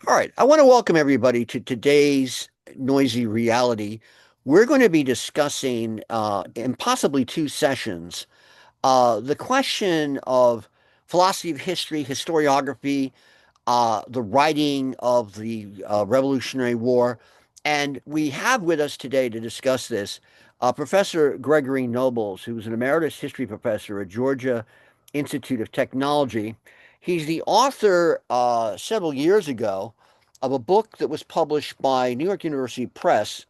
All right, I want to welcome everybody to today's Noisy Reality. We're going to be discussing, in possibly two sessions, the question of philosophy of history, historiography, the writing of the Revolutionary War. And we have with us today to discuss this Professor Gregory Nobles, who's an emeritus history professor at Georgia Institute of Technology. He's the author several years ago of a book that was published by New York University Press.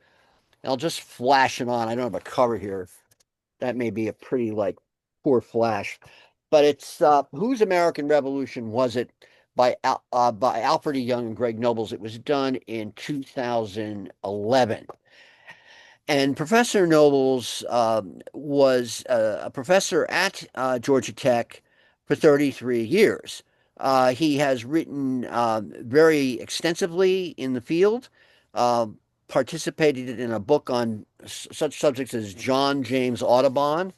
And I'll just flash it on. I don't have a cover here. That may be a pretty poor flash, but it's Whose American Revolution Was It by Alfred E. Young and Greg Nobles. It was done in 2011. And Professor Nobles was a professor at Georgia Tech for 33 years. He has written very extensively in the field, uh, participated in a book on such subjects as John James Audubon,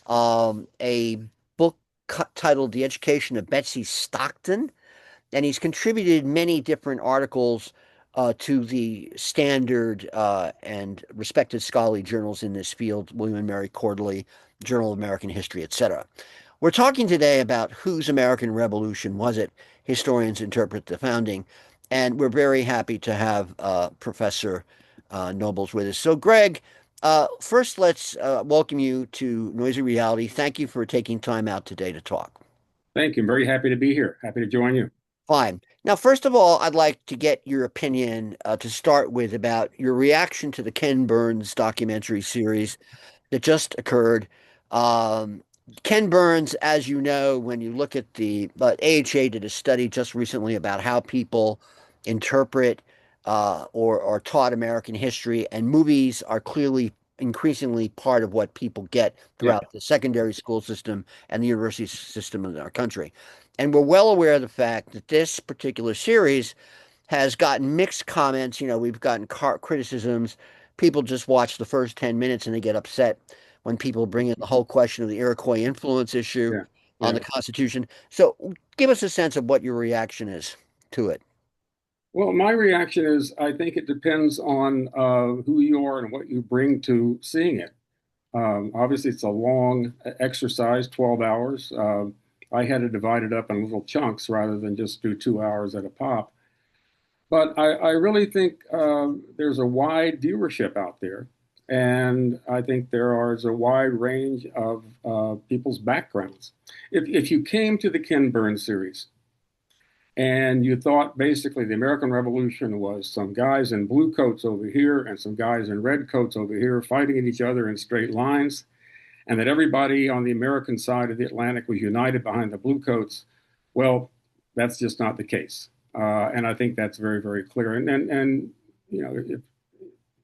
a book titled The Education of Betsey Stockton, and he's contributed many different articles to the standard and respected scholarly journals in this field, William and Mary Quarterly, Journal of American History, etc. We're talking today about whose American Revolution was it? Historians interpret the founding, and we're very happy to have Professor Nobles with us. So, Greg, first let's welcome you to Noisy Reality. Thank you for taking time out today to talk. Thank you. I'm very happy to be here. Happy to join you. Fine. Now, first of all, I'd like to get your opinion to start with about your reaction to the Ken Burns documentary series that just occurred. Um, Ken Burns, as you know, when you look at but AHA did a study just recently about how people interpret or are taught American history, and movies are clearly increasingly part of what people get Yeah. throughout the secondary school system and the university system in our country. And we're well aware of the fact that this particular series has gotten mixed comments. You know, we've gotten criticisms. People just watch the first 10 minutes and they get upset when people bring in the whole question of the Iroquois influence issue Yeah. on Yeah. the Constitution. So give us a sense of what your reaction is to it. Well, my reaction is I think it depends on who you are and what you bring to seeing it. Obviously, it's a long exercise, 12 hours. I had to divide it up in little chunks rather than just do 2 hours at a pop. But I really think there's a wide viewership out there. And I think is a wide range of people's backgrounds. If you came to the Ken Burns series, and you thought basically the American Revolution was some guys in blue coats over here and some guys in red coats over here fighting at each other in straight lines, and that everybody on the American side of the Atlantic was united behind the blue coats. Well, that's just not the case. And I think that's very, very clear. And you know,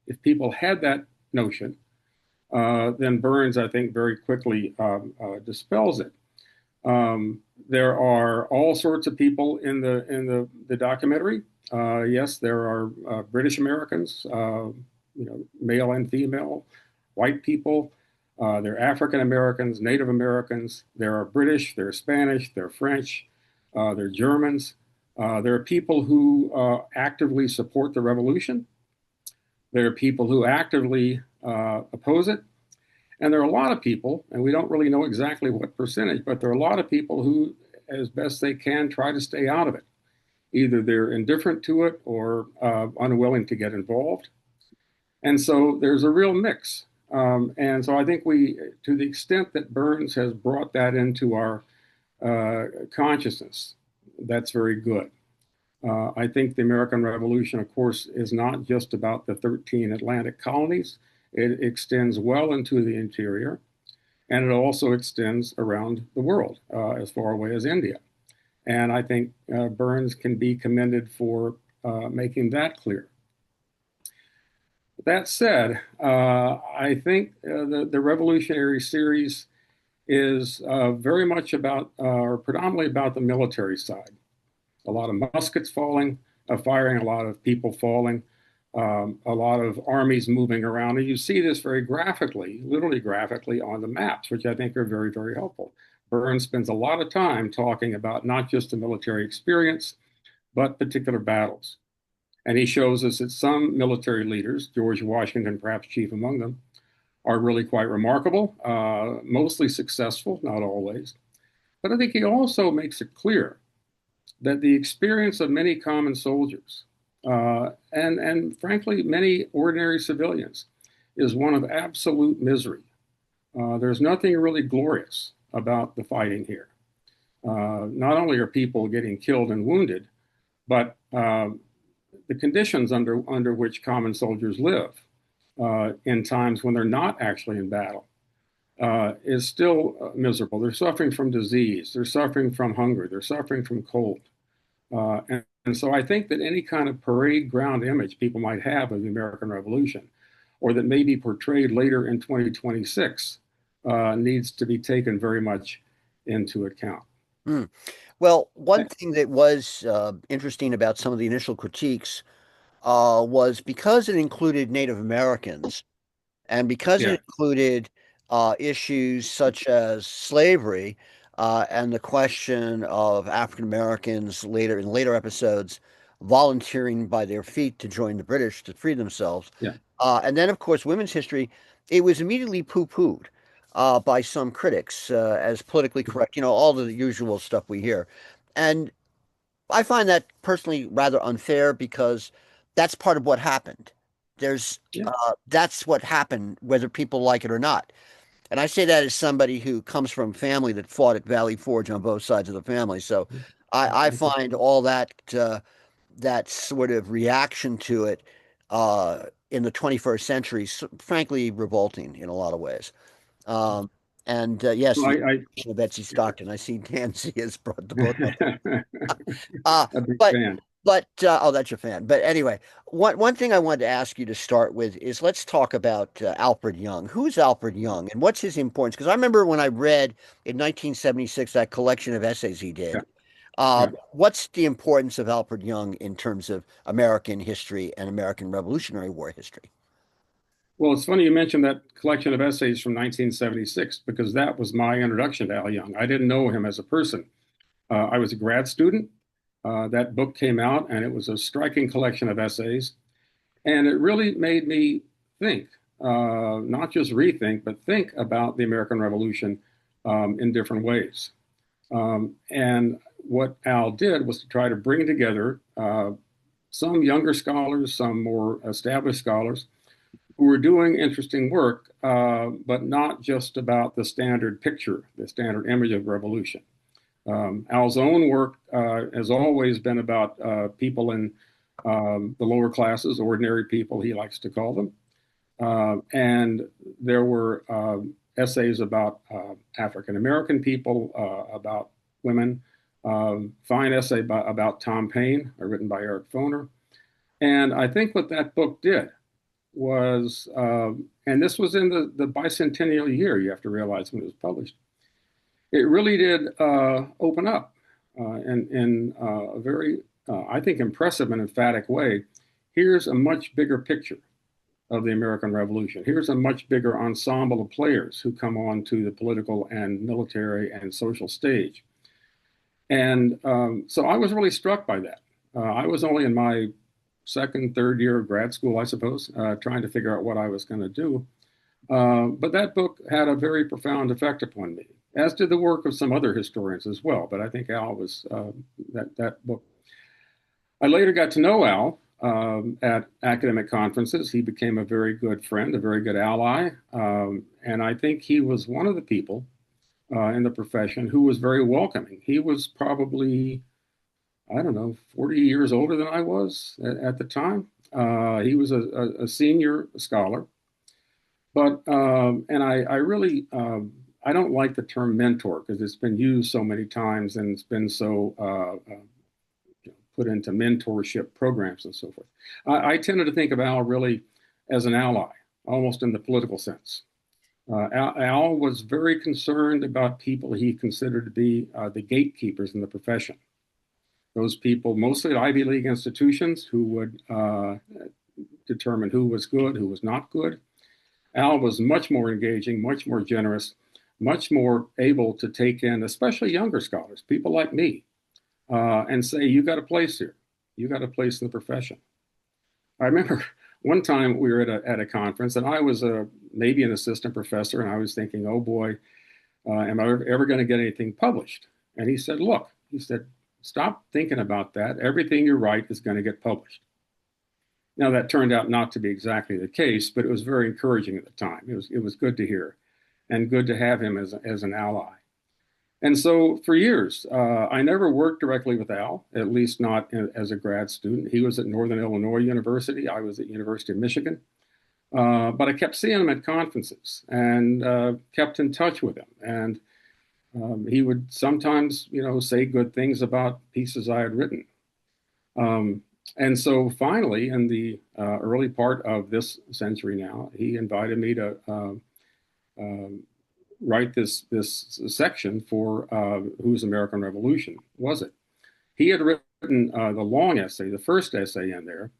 if people had that notion, then Burns, I think, very quickly dispels it. There are all sorts of people in the documentary. Yes, there are British Americans, male and female, white people. There are African Americans, Native Americans. There are British. There are Spanish. There are French. There are Germans. There are people who actively support the revolution. There are people who actively oppose it. And there are a lot of people, and we don't really know exactly what percentage, but there are a lot of people who, as best they can, try to stay out of it. Either they're indifferent to it or unwilling to get involved. And so there's a real mix. And so I think to the extent that Burns has brought that into our consciousness, that's very good. I think the American Revolution, of course, is not just about the 13 Atlantic colonies. It extends well into the interior, and it also extends around the world, as far away as India. And I think Burns can be commended for making that clear. That said, I think the Revolutionary series is very much about, or predominantly about the military side. A lot of muskets falling, firing, a lot of people falling, a lot of armies moving around. And you see this very graphically, literally graphically on the maps, which I think are very, very helpful. Burns spends a lot of time talking about not just the military experience, but particular battles. And he shows us that some military leaders, George Washington perhaps chief among them, are really quite remarkable, mostly successful, not always. But I think he also makes it clear that the experience of many common soldiers and frankly, many ordinary civilians is one of absolute misery. There's nothing really glorious about the fighting here. Not only are people getting killed and wounded, but the conditions under which common soldiers live in times when they're not actually in battle is still miserable. They're suffering from disease, they're suffering from hunger, they're suffering from cold. And so I think that any kind of parade ground image people might have of the American Revolution, or that may be portrayed later in 2026, needs to be taken very much into account. Mm. Well, one thing that was interesting about some of the initial critiques was because it included Native Americans and because Yeah, it included issues such as slavery and the question of African Americans later in later episodes volunteering by their feet to join the British to free themselves. yeah, And then, of course, women's history, it was immediately poo-pooed by some critics as politically correct, all the usual stuff we hear. And I find that personally rather unfair because that's part of what happened. yeah. That's what happened, whether people like it or not. And I say that as somebody who comes from a family that fought at Valley Forge on both sides of the family. So I find all that sort of reaction to it in the 21st century, frankly, revolting in a lot of ways. Um, and yes, Well, the Education of Betsey Stockton. I see Nancy has brought the book up. Uh, a big but fan. oh, that's your fan. But anyway, one thing I wanted to ask you to start with is let's talk about Alfred Young. Who's Alfred Young, and what's his importance? Because I remember when I read in 1976 that collection of essays he Yeah, did. right. What's the importance of Alfred Young in terms of American history and American Revolutionary War history? Well, it's funny you mentioned that collection of essays from 1976 because that was my introduction to Al Young. I didn't know him as a person. I was a grad student. That book came out, and it was a striking collection of essays. And it really made me think, not just rethink, but think about the American Revolution in different ways. And what Al did was to try to bring together some younger scholars, some more established scholars who were doing interesting work, but not just about the standard picture, the standard image of revolution. Al's own work has always been about people in the lower classes, ordinary people, he likes to call them. And there were essays about African American people, about women, fine essay about Tom Paine, written by Eric Foner. And I think what that book did was, and this was in the bicentennial year, you have to realize when it was published, it really did open up in a very, I think, impressive and emphatic way. Here's a much bigger picture of the American Revolution. Here's a much bigger ensemble of players who come on to the political and military and social stage. And so I was really struck by that. I was only in my second, third year of grad school, I suppose, trying to figure out what I was going to do. But that book had a very profound effect upon me, as did the work of some other historians as well. But I think Al was that book. I later got to know Al at academic conferences. He became a very good friend, a very good ally. And I think he was one of the people in the profession who was very welcoming. He was probably, I don't know, 40 years older than I was at the time. He was a senior scholar. But, and I really, I don't like the term mentor because it's been used so many times and it's been so put into mentorship programs and so forth. I tended to think of Al really as an ally, almost in the political sense. Al was very concerned about people he considered to be the gatekeepers in the profession. Those people, mostly at Ivy League institutions, who would determine who was good, who was not good. Al was much more engaging, much more generous, much more able to take in, especially younger scholars, people like me, and say, you got a place here. You got a place in the profession. I remember one time we were at a conference, and I was maybe an assistant professor, and I was thinking, oh boy, am I ever going to get anything published? And he said, look, he said, stop thinking about that. Everything you write is going to get published. Now, that turned out not to be exactly the case, but it was very encouraging at the time. It was good to hear and good to have him as an ally. And so for years, I never worked directly with Al, at least not as a grad student. He was at Northern Illinois University. I was at University of Michigan. But I kept seeing him at conferences and kept in touch with him. And he would sometimes, say good things about pieces I had written. And so finally, in the early part of this century now, he invited me to write this section for Whose American Revolution Was It? He had written the long essay, the first essay in there,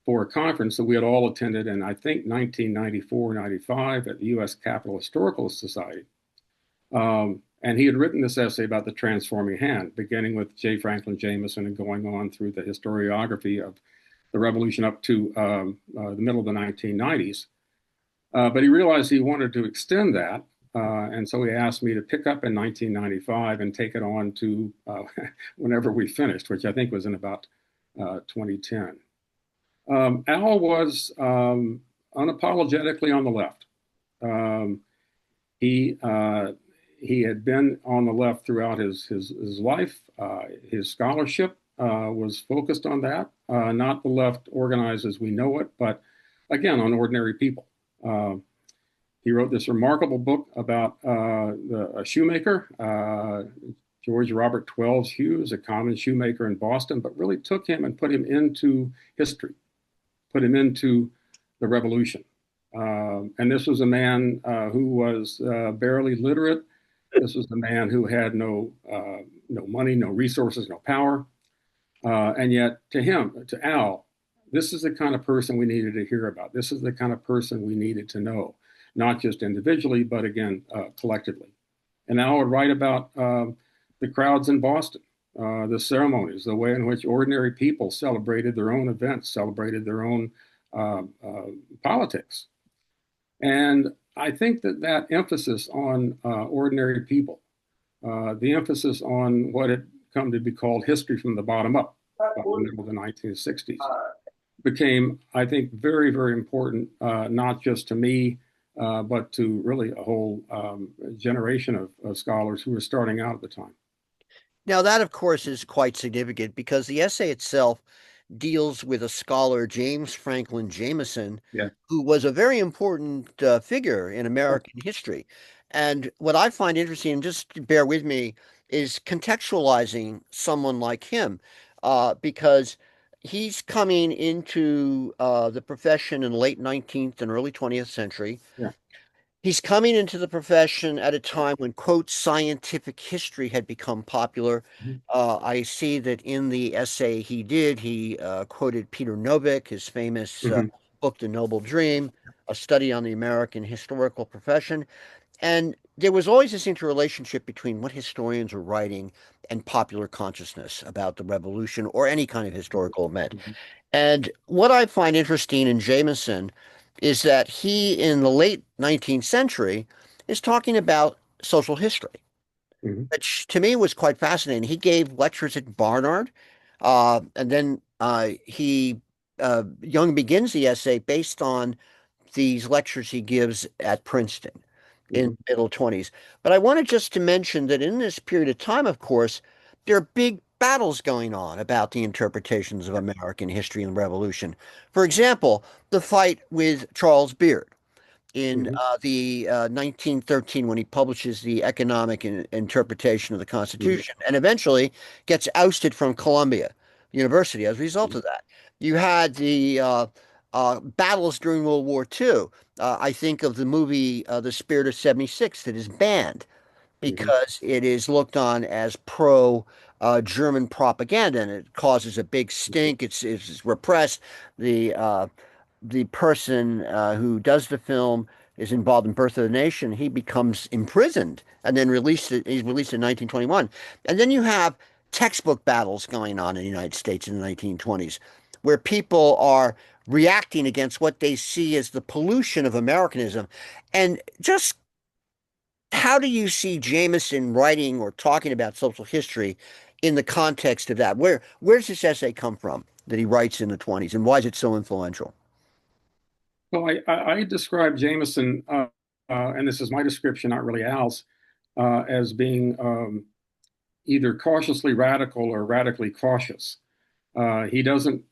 for a conference that we had all attended in, I think, 1994, 95 at the U.S. Capitol Historical Society. And he had written this essay about the transforming hand, beginning with J. Franklin Jameson and going on through the historiography of the revolution up to the middle of the 1990s. But he realized he wanted to extend that. And so he asked me to pick up in 1995 and take it on to whenever we finished, which I think was in about 2010. Al was unapologetically on the left. He had been on the left throughout his life. His scholarship was focused on that, not the left organized as we know it, but again, on ordinary people. He wrote this remarkable book about a shoemaker, George Robert Twelves Hughes, a common shoemaker in Boston, but really took him and put him into history, put him into the Revolution. And this was a man who was barely literate. This was a man who had no money, no resources, no power. And yet to Al, this is the kind of person we needed to hear about. This is the kind of person we needed to know, not just individually, but again, collectively. And Al would write about the crowds in Boston, the ceremonies, the way in which ordinary people celebrated their own events, celebrated their own politics. And I think that emphasis on ordinary people, the emphasis on what had come to be called history from the bottom up in the middle of the 1960s, became, I think, very, very important, not just to me, but to really a whole generation of scholars who were starting out at the time. Now, that, of course, is quite significant because the essay itself deals with a scholar, James Franklin Jameson, Yeah. who was a very important figure in American history. And what I find interesting, and just bear with me, is contextualizing someone like him, because he's coming into the profession in late 19th and early 20th century. Yeah. He's coming into the profession at a time when, quote, scientific history had become popular. Mhm. I see that in the essay he did, he quoted Peter Novick, his famous Mhm. book, The Noble Dream, a study on the American historical profession. And there was always this interrelationship between what historians were writing and popular consciousness about the revolution or any kind of historical event. Mhm. And what I find interesting in Jameson is that he, in the late 19th century, is talking about social history, Mhm. which to me was quite fascinating. He gave lectures at Barnard, and then Young begins the essay based on these lectures he gives at Princeton in Mhm. the middle 20s. But I wanted just to mention that in this period of time, of course, there are big battles going on about the interpretations of American history and the Revolution. For example, the fight with Charles Beard in Mhm. the 1913 when he publishes the economic interpretation of the Mhm. Constitution and eventually gets ousted from Columbia University as a result of that. You had the battles during World War II. I think of the movie The Spirit of 76 that is banned Mhm. because it is looked on as pro German propaganda and it causes a big stink. It's repressed. The person who does the film is involved in Birth of the Nation. He becomes imprisoned and then released. He's released in 1921. And then you have textbook battles going on in the United States in the 1920s, where people are reacting against what they see as the pollution of Americanism. And just how do you see Jameson writing or talking about social history in the context of that? Where's this essay come from that he writes in the 20s, and why is it so influential? Well, I describe Jameson, and this is my description, not really Al's, as being either cautiously radical or radically cautious. He doesn't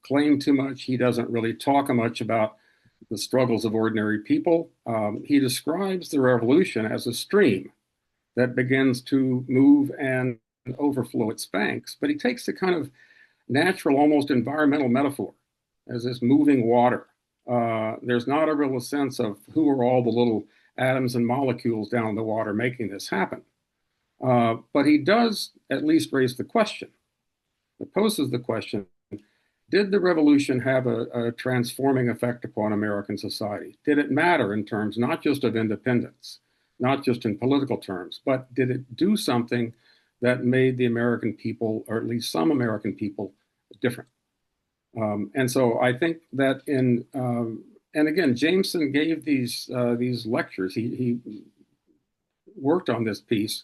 claim too much. He doesn't really talk much about the struggles of ordinary people. He describes the revolution as a stream that begins to move and overflow its banks. But he takes the kind of natural, almost environmental metaphor as this moving water. There's not a real sense of who are all the little atoms and molecules down in the water making this happen. But he does at least raise the question. It poses the question, did the revolution have a transforming effect upon American society? Did it matter in terms not just of independence, not just in political terms, but did it do something that made the American people, or at least some American people, different? And so I think that and again, Jameson gave these lectures. He worked on this piece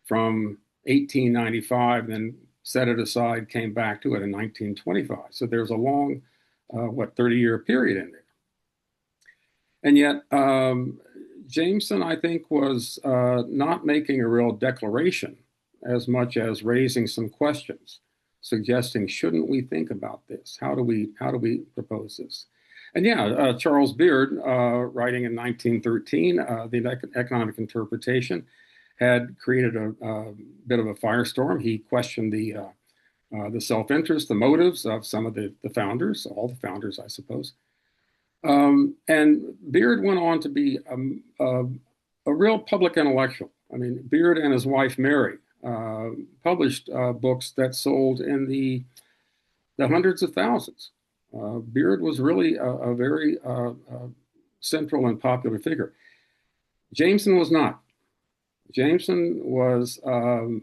from 1895, then set it aside, came back to it in 1925. So there's a long, 30-year period in there. And yet, Jameson, I think, was not making a real declaration as much as raising some questions, suggesting, shouldn't we think about this? How do we propose this? And yeah, Charles Beard, writing in 1913, the Economic Interpretation, had created a bit of a firestorm. He questioned the self-interest, the motives of some of the founders, all the founders, I suppose. And Beard went on to be a real public intellectual. I mean, Beard and his wife, Mary, published books that sold in the hundreds of thousands. Beard was really a very central and popular figure. Jameson was not. Jameson was, kind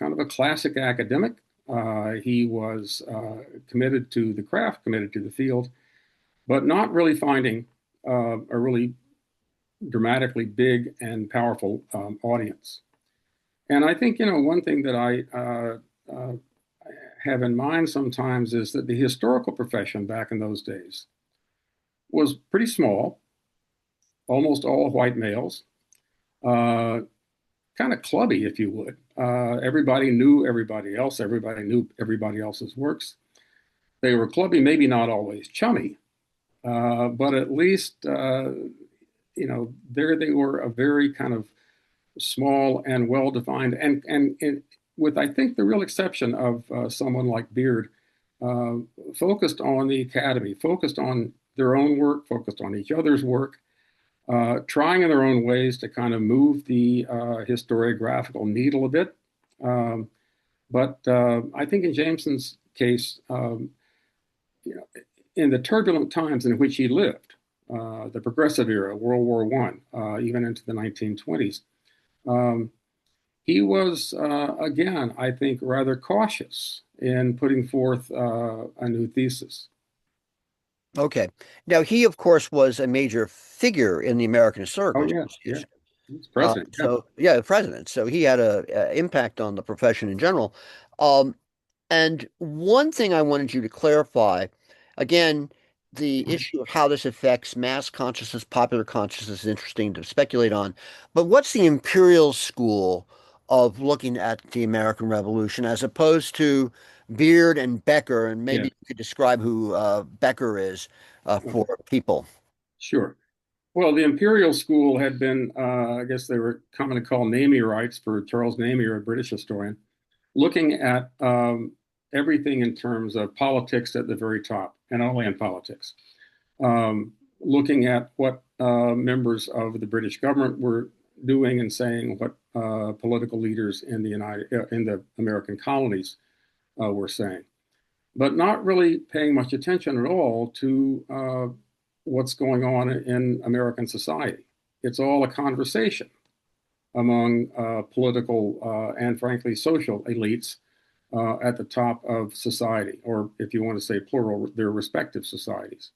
of a classic academic. He was committed to the craft, committed to the field, but not really finding a really dramatically big and powerful audience. And I think, one thing that I have in mind sometimes is that the historical profession back in those days was pretty small, almost all white males, kind of clubby, if you would. Everybody knew everybody else. Everybody knew everybody else's works. They were clubby, maybe not always chummy, but at least, there they were, a very kind of small and well-defined, and with, I think, the real exception of someone like Beard, focused on the academy, focused on their own work, focused on each other's work, trying in their own ways to kind of move the historiographical needle a bit. But I think in Jameson's case, in the turbulent times in which he lived, the Progressive era, World War I, even into the 1920s, he was, again, I think, rather cautious in putting forth a new thesis. Okay. Now, he, of course, was a major figure in the American Oh, Historical yeah, yeah. Association. He's president. Yeah. So, yeah, the president. So he had a impact on the profession in general. Um, and one thing I wanted you to clarify, again, the issue of how this affects mass consciousness, popular consciousness is interesting to speculate on. But what's the imperial school of looking at the American Revolution as opposed to Beard and Becker? And Yeah. maybe you could describe who Becker is Okay. for people. Sure. Well, the imperial school had been, I guess they were commonly called Namie-rites for Charles Namie, a British historian, looking at everything in terms of politics at the very top, and only in politics. Looking at what members of the British government were doing and saying, what political leaders in the American colonies were saying, but not really paying much attention at all to what's going on in American society. It's all a conversation among political and frankly social elites at the top of society, or if you want to say plural, their respective societies.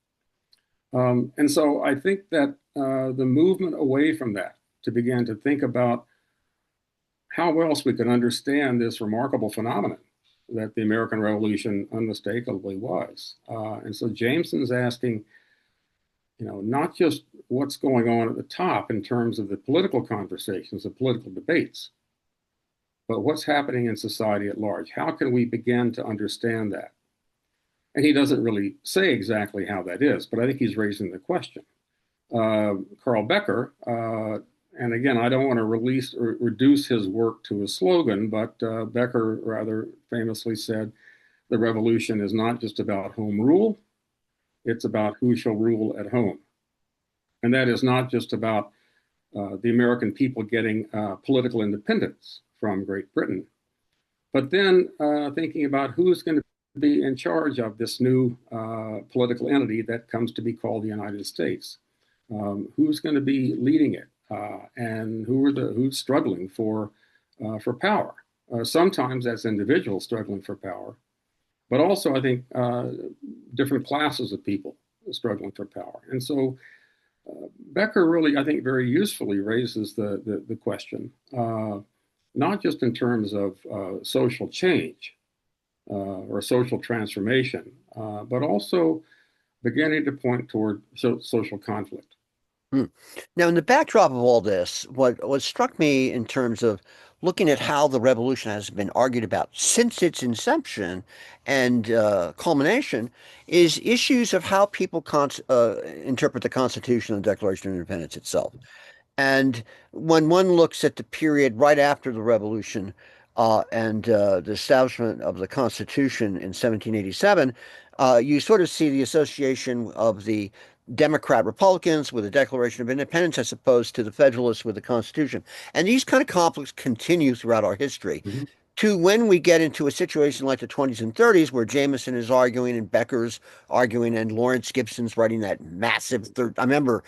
And so I think that the movement away from that to begin to think about how else we can understand this remarkable phenomenon that the American Revolution unmistakably was. And so Jameson's asking, not just what's going on at the top in terms of the political conversations, the political debates, but what's happening in society at large. How can we begin to understand that? And he doesn't really say exactly how that is, but I think he's raising the question. Carl Becker, and again, I don't want to reduce his work to a slogan, but Becker rather famously said, the revolution is not just about home rule, it's about who shall rule at home. And that is not just about the American people getting political independence from Great Britain, but then thinking about who's going to be in charge of this new political entity that comes to be called the United States. Who's going to be leading it, and who's struggling for power? Sometimes that's individuals struggling for power, but also I think different classes of people struggling for power. And so Becker really, I think, very usefully raises the question, not just in terms of social change or social transformation, but also beginning to point toward social conflict. Now, in the backdrop of all this, what struck me in terms of looking at how the revolution has been argued about since its inception and culmination is issues of how people interpret the Constitution and the Declaration of Independence itself. And when one looks at the period right after the revolution and the establishment of the Constitution in 1787, you sort of see the association of the Democrat Republicans with the Declaration of Independence as opposed to the Federalists with the Constitution. And these kind of conflicts continue throughout our history. Mm-hmm. To when we get into a situation like the 20s and 30s where Jameson is arguing and Becker's arguing and Lawrence Gibson's writing that massive I remember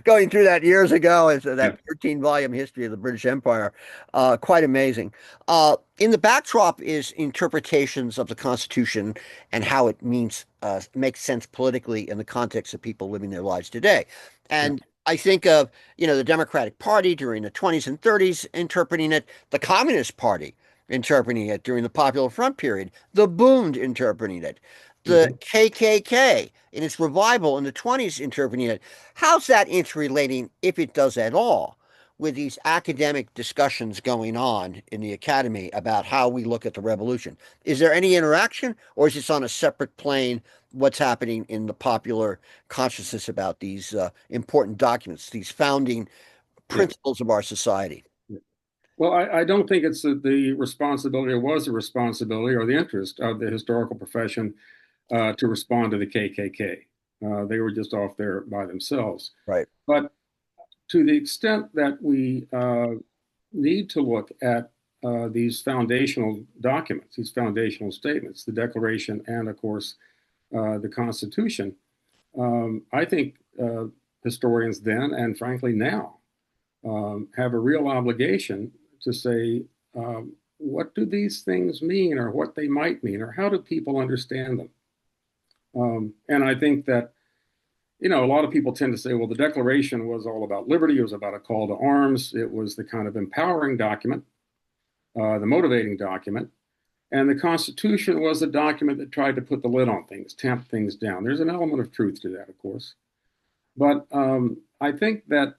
going through that years ago as Yeah. that 13-volume history of the British Empire. Quite amazing. In the backdrop is interpretations of the Constitution and how it makes sense politically in the context of people living their lives today. And I think of, the Democratic Party during the 20s and 30s interpreting it, the Communist Party interpreting it during the Popular Front period, the Bund interpreting it, the KKK in its revival in the 20s interpreting it. How's that interrelating, if it does at all, with these academic discussions going on in the academy about how we look at the revolution? Is there any interaction, or is this on a separate plane, what's happening in the popular consciousness about these important documents, these founding principles of our society? Well, I don't think it's the responsibility, or was the responsibility, or the interest of the historical profession to respond to the KKK. They were just off there by themselves. Right. But to the extent that we need to look at these foundational documents, these foundational statements, the Declaration and, of course, the Constitution, I think historians then, and frankly now, have a real obligation to say, what do these things mean, or what they might mean, or how do people understand them? And I think that, a lot of people tend to say, well, the Declaration was all about liberty. It was about a call to arms. It was the kind of empowering document, the motivating document. And the Constitution was a document that tried to put the lid on things, tamp things down. There's an element of truth to that, of course. But I think that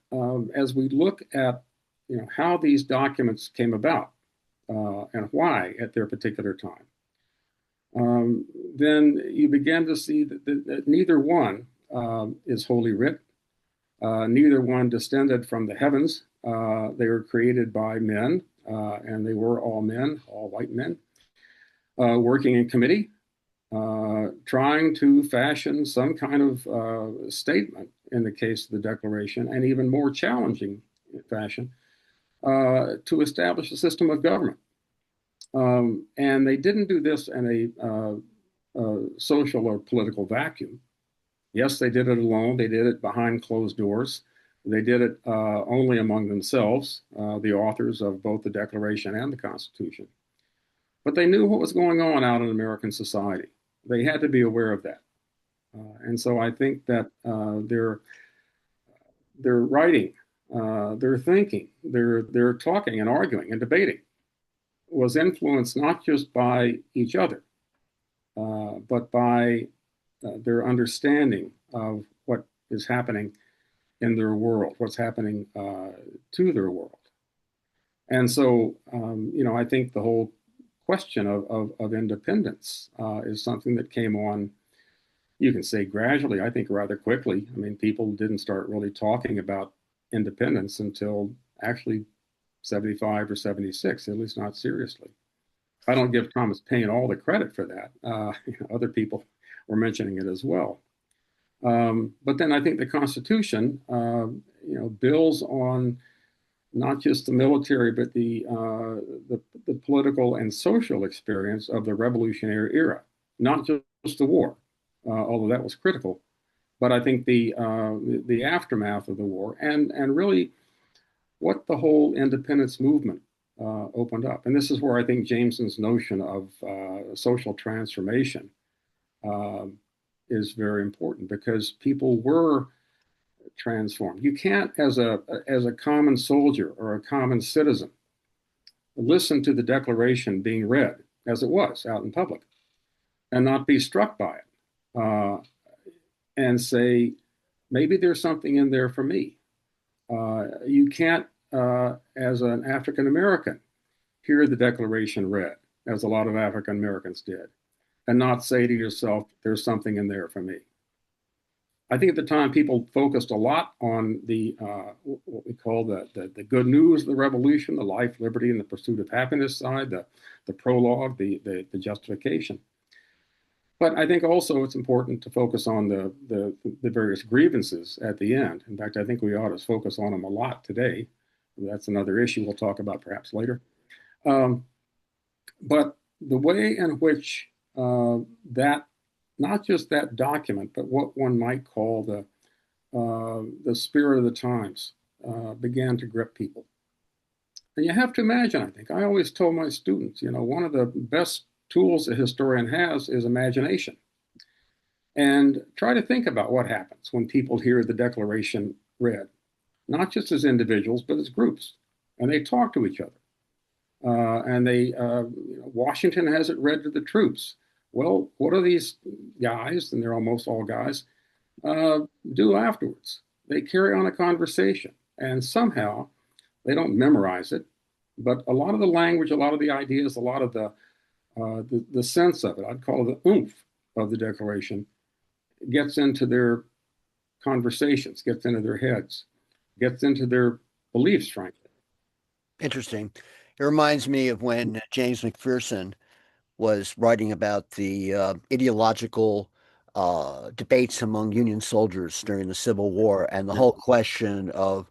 as we look at how these documents came about and why at their particular time, then you begin to see that neither one is Holy Writ. Neither one descended from the heavens. They were created by men, and they were all men, all white men, working in committee, trying to fashion some kind of statement in the case of the Declaration, and even more challenging fashion, to establish a system of government. And they didn't do this in a social or political vacuum. Yes, they did it alone. They did it behind closed doors. They did it only among themselves, the authors of both the Declaration and the Constitution. but they knew what was going on out in American society. They had to be aware of that. And so I think that their writing, their thinking, their talking and arguing and debating was influenced not just by each other, but by their understanding of what is happening in their world, what's happening to their world. And so, I think the whole question of independence is something that came on, you can say gradually, I think rather quickly. I mean, people didn't start really talking about independence until actually 75 or 76, at least not seriously. I don't give Thomas Paine all the credit for that. Other people were mentioning it as well. But then I think the Constitution, builds on not just the military, but the political and social experience of the Revolutionary era, not just the war, although that was critical, but I think the aftermath of the war and really what the whole independence movement opened up. And this is where I think Jameson's notion of social transformation is very important, because people were transformed. You can't, as a common soldier or a common citizen, listen to the Declaration being read as it was out in public and not be struck by it and say, maybe there's something in there for me. You can't, as an African American, hear the Declaration read, as a lot of African Americans did, and not say to yourself, there's something in there for me. I think at the time people focused a lot on the what we call the good news of the revolution, the life, liberty, and the pursuit of happiness side, the prologue, the justification. But I think also it's important to focus on the various grievances at the end. In fact, I think we ought to focus on them a lot today. That's another issue we'll talk about perhaps later. But the way in which that, not just that document, but what one might call the spirit of the times began to grip people. And you have to imagine, I think, I always told my students, one of the best tools a historian has is imagination. And try to think about what happens when people hear the Declaration read, not just as individuals, but as groups. And they talk to each other. Washington has it read to the troops. Well, what do these guys, and they're almost all guys, do afterwards? They carry on a conversation, and somehow they don't memorize it, but a lot of the language, a lot of the ideas, a lot of the sense of it, I'd call it the oomph of the Declaration, gets into their conversations, gets into their heads, gets into their beliefs, frankly. Interesting. It reminds me of when James McPherson was writing about the ideological debates among Union soldiers during the Civil War, and the Yeah. whole question of,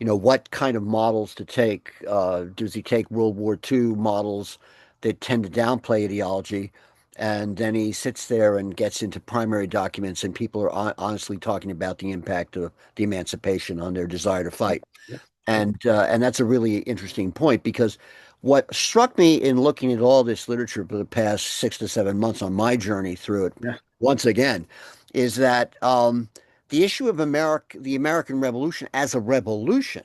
what kind of models to take. Does he take World War II models that tend to downplay ideology? And then he sits there and gets into primary documents, and people are honestly talking about the impact of the emancipation on their desire to fight. Yeah. And that's a really interesting point, because what struck me in looking at all this literature for the past 6 to 7 months on my journey through it, Yeah. once again, is that the issue of the American Revolution as a revolution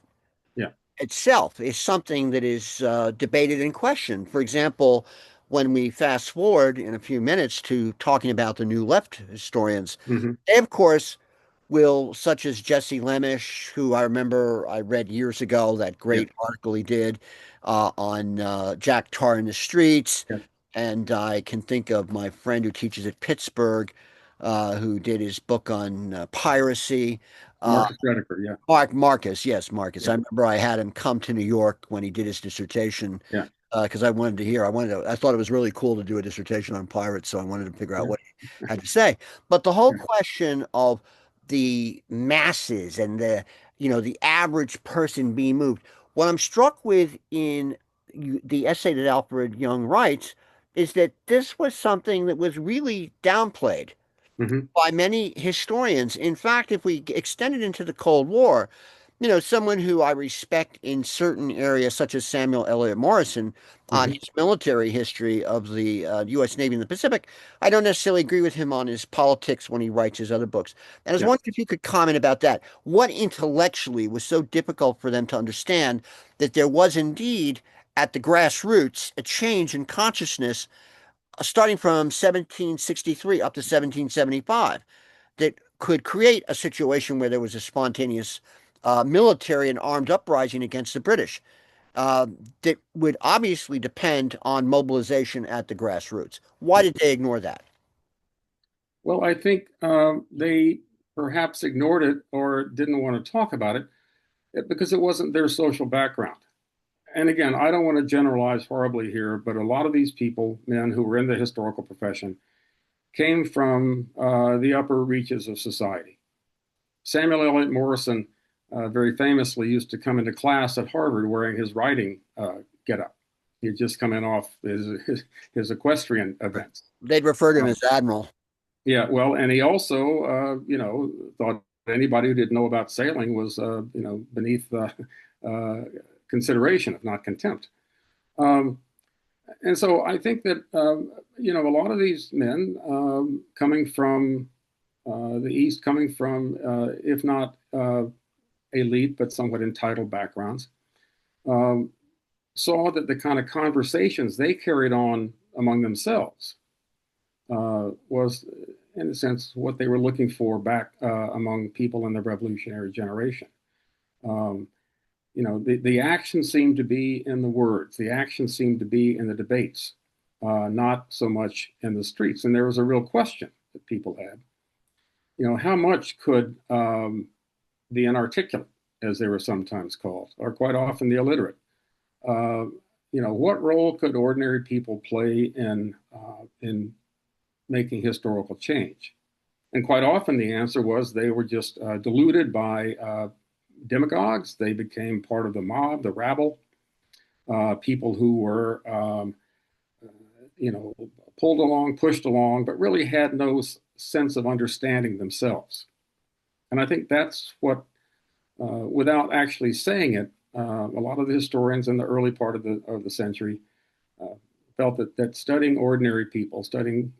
Yeah. itself is something that is debated and questioned. For example, when we fast forward in a few minutes to talking about the New Left historians, Mm-hmm. they, of course, will, such as Jesse Lemish, who I remember I read years ago, that Yeah. great article he did on Jack Tar in the streets. Yeah. And I can think of my friend who teaches at Pittsburgh, who did his book on piracy. Uh, Marcus Rediker. Yeah. Marcus, yes, Marcus. Yeah. I remember I had him come to New York when he did his dissertation, Yeah. because I thought it was really cool to do a dissertation on pirates, so I wanted to figure out Yeah. what he had to say. But the whole Yeah. question of the masses and the average person being moved, what I'm struck with in the essay that Alfred Young writes is that this was something that was really downplayed Mm-hmm. by many historians. In fact, if we extend it into the Cold War, someone who I respect in certain areas, such as Samuel Eliot Morison, on Mhm. his military history of the U.S. Navy in the Pacific. I don't necessarily agree with him on his politics when he writes his other books. And I was Yeah. wondering if you could comment about that. What intellectually was so difficult for them to understand that there was indeed, at the grassroots, a change in consciousness starting from 1763 up to 1775 that could create a situation where there was a spontaneous military and armed uprising against the British uh, that would obviously depend on mobilization at the grassroots. Why did they ignore that? Well, I think they perhaps ignored it or didn't want to talk about it because it wasn't their social background. And again, I don't want to generalize horribly here, but a lot of these people, men who were in the historical profession, came from the upper reaches of society. Samuel Eliot Morison very famously used to come into class at Harvard wearing his riding getup. He had just come in off his equestrian events. They'd refer to him Uh, as Admiral. yeah, well, and he also, thought anybody who didn't know about sailing was, beneath uh, consideration, if not contempt. Um, and so I think that, a lot of these men coming from the East, coming from, if not elite, but somewhat entitled backgrounds, um, saw that the kind of conversations they carried on among themselves was, in a sense, what they were looking for back among people in the revolutionary generation. Um, the action seemed to be in the words, the action seemed to be in the debates, not so much in the streets. And there was a real question that people had. How much could the inarticulate, as they were sometimes called, or quite often the illiterate, uh, what role could ordinary people play in making historical change? And quite often the answer was they were just deluded by demagogues. They became part of the mob, the rabble, people who were, you know, pulled along, pushed along, but really had no sense of understanding themselves. And I think that's what, without actually saying it, a lot of the historians in the early part of the century uh, felt that studying ordinary people, studying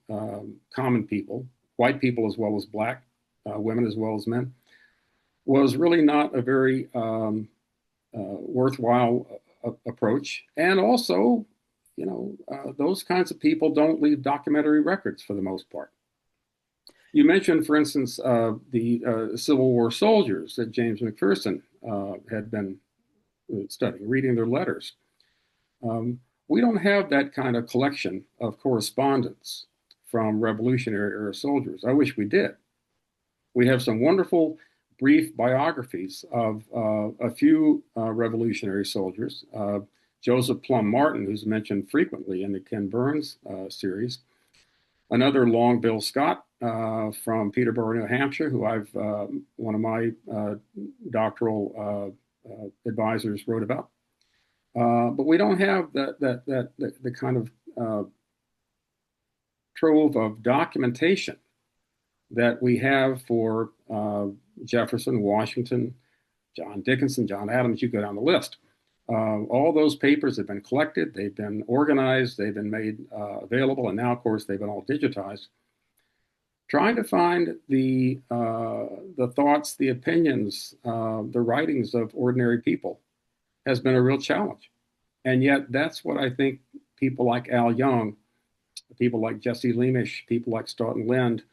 common people, white people as well as black, women as well as men, was really not a very worthwhile approach. And also, those kinds of people don't leave documentary records for the most part. You mentioned, for instance, the Civil War soldiers that James McPherson had been studying, reading their letters. We don't have that kind of collection of correspondence from Revolutionary era soldiers. I wish we did. We have some wonderful brief biographies of a few Revolutionary soldiers. Joseph Plum Martin, who's mentioned frequently in the Ken Burns series. Another Long Bill Scott from Peterborough, New Hampshire, who I've one of my doctoral advisors wrote about. But we don't have the kind of trove of documentation that we have for Jefferson, Washington, John Dickinson, John Adams. You go down the list. All those papers have been collected, they've been organized, they've been made available, and now, of course, they've been all digitized. Trying to find the thoughts, the opinions, the writings of ordinary people has been a real challenge. And yet, that's what I think people like Al Young, people like Jesse Leamish, people like Stoughton Lynd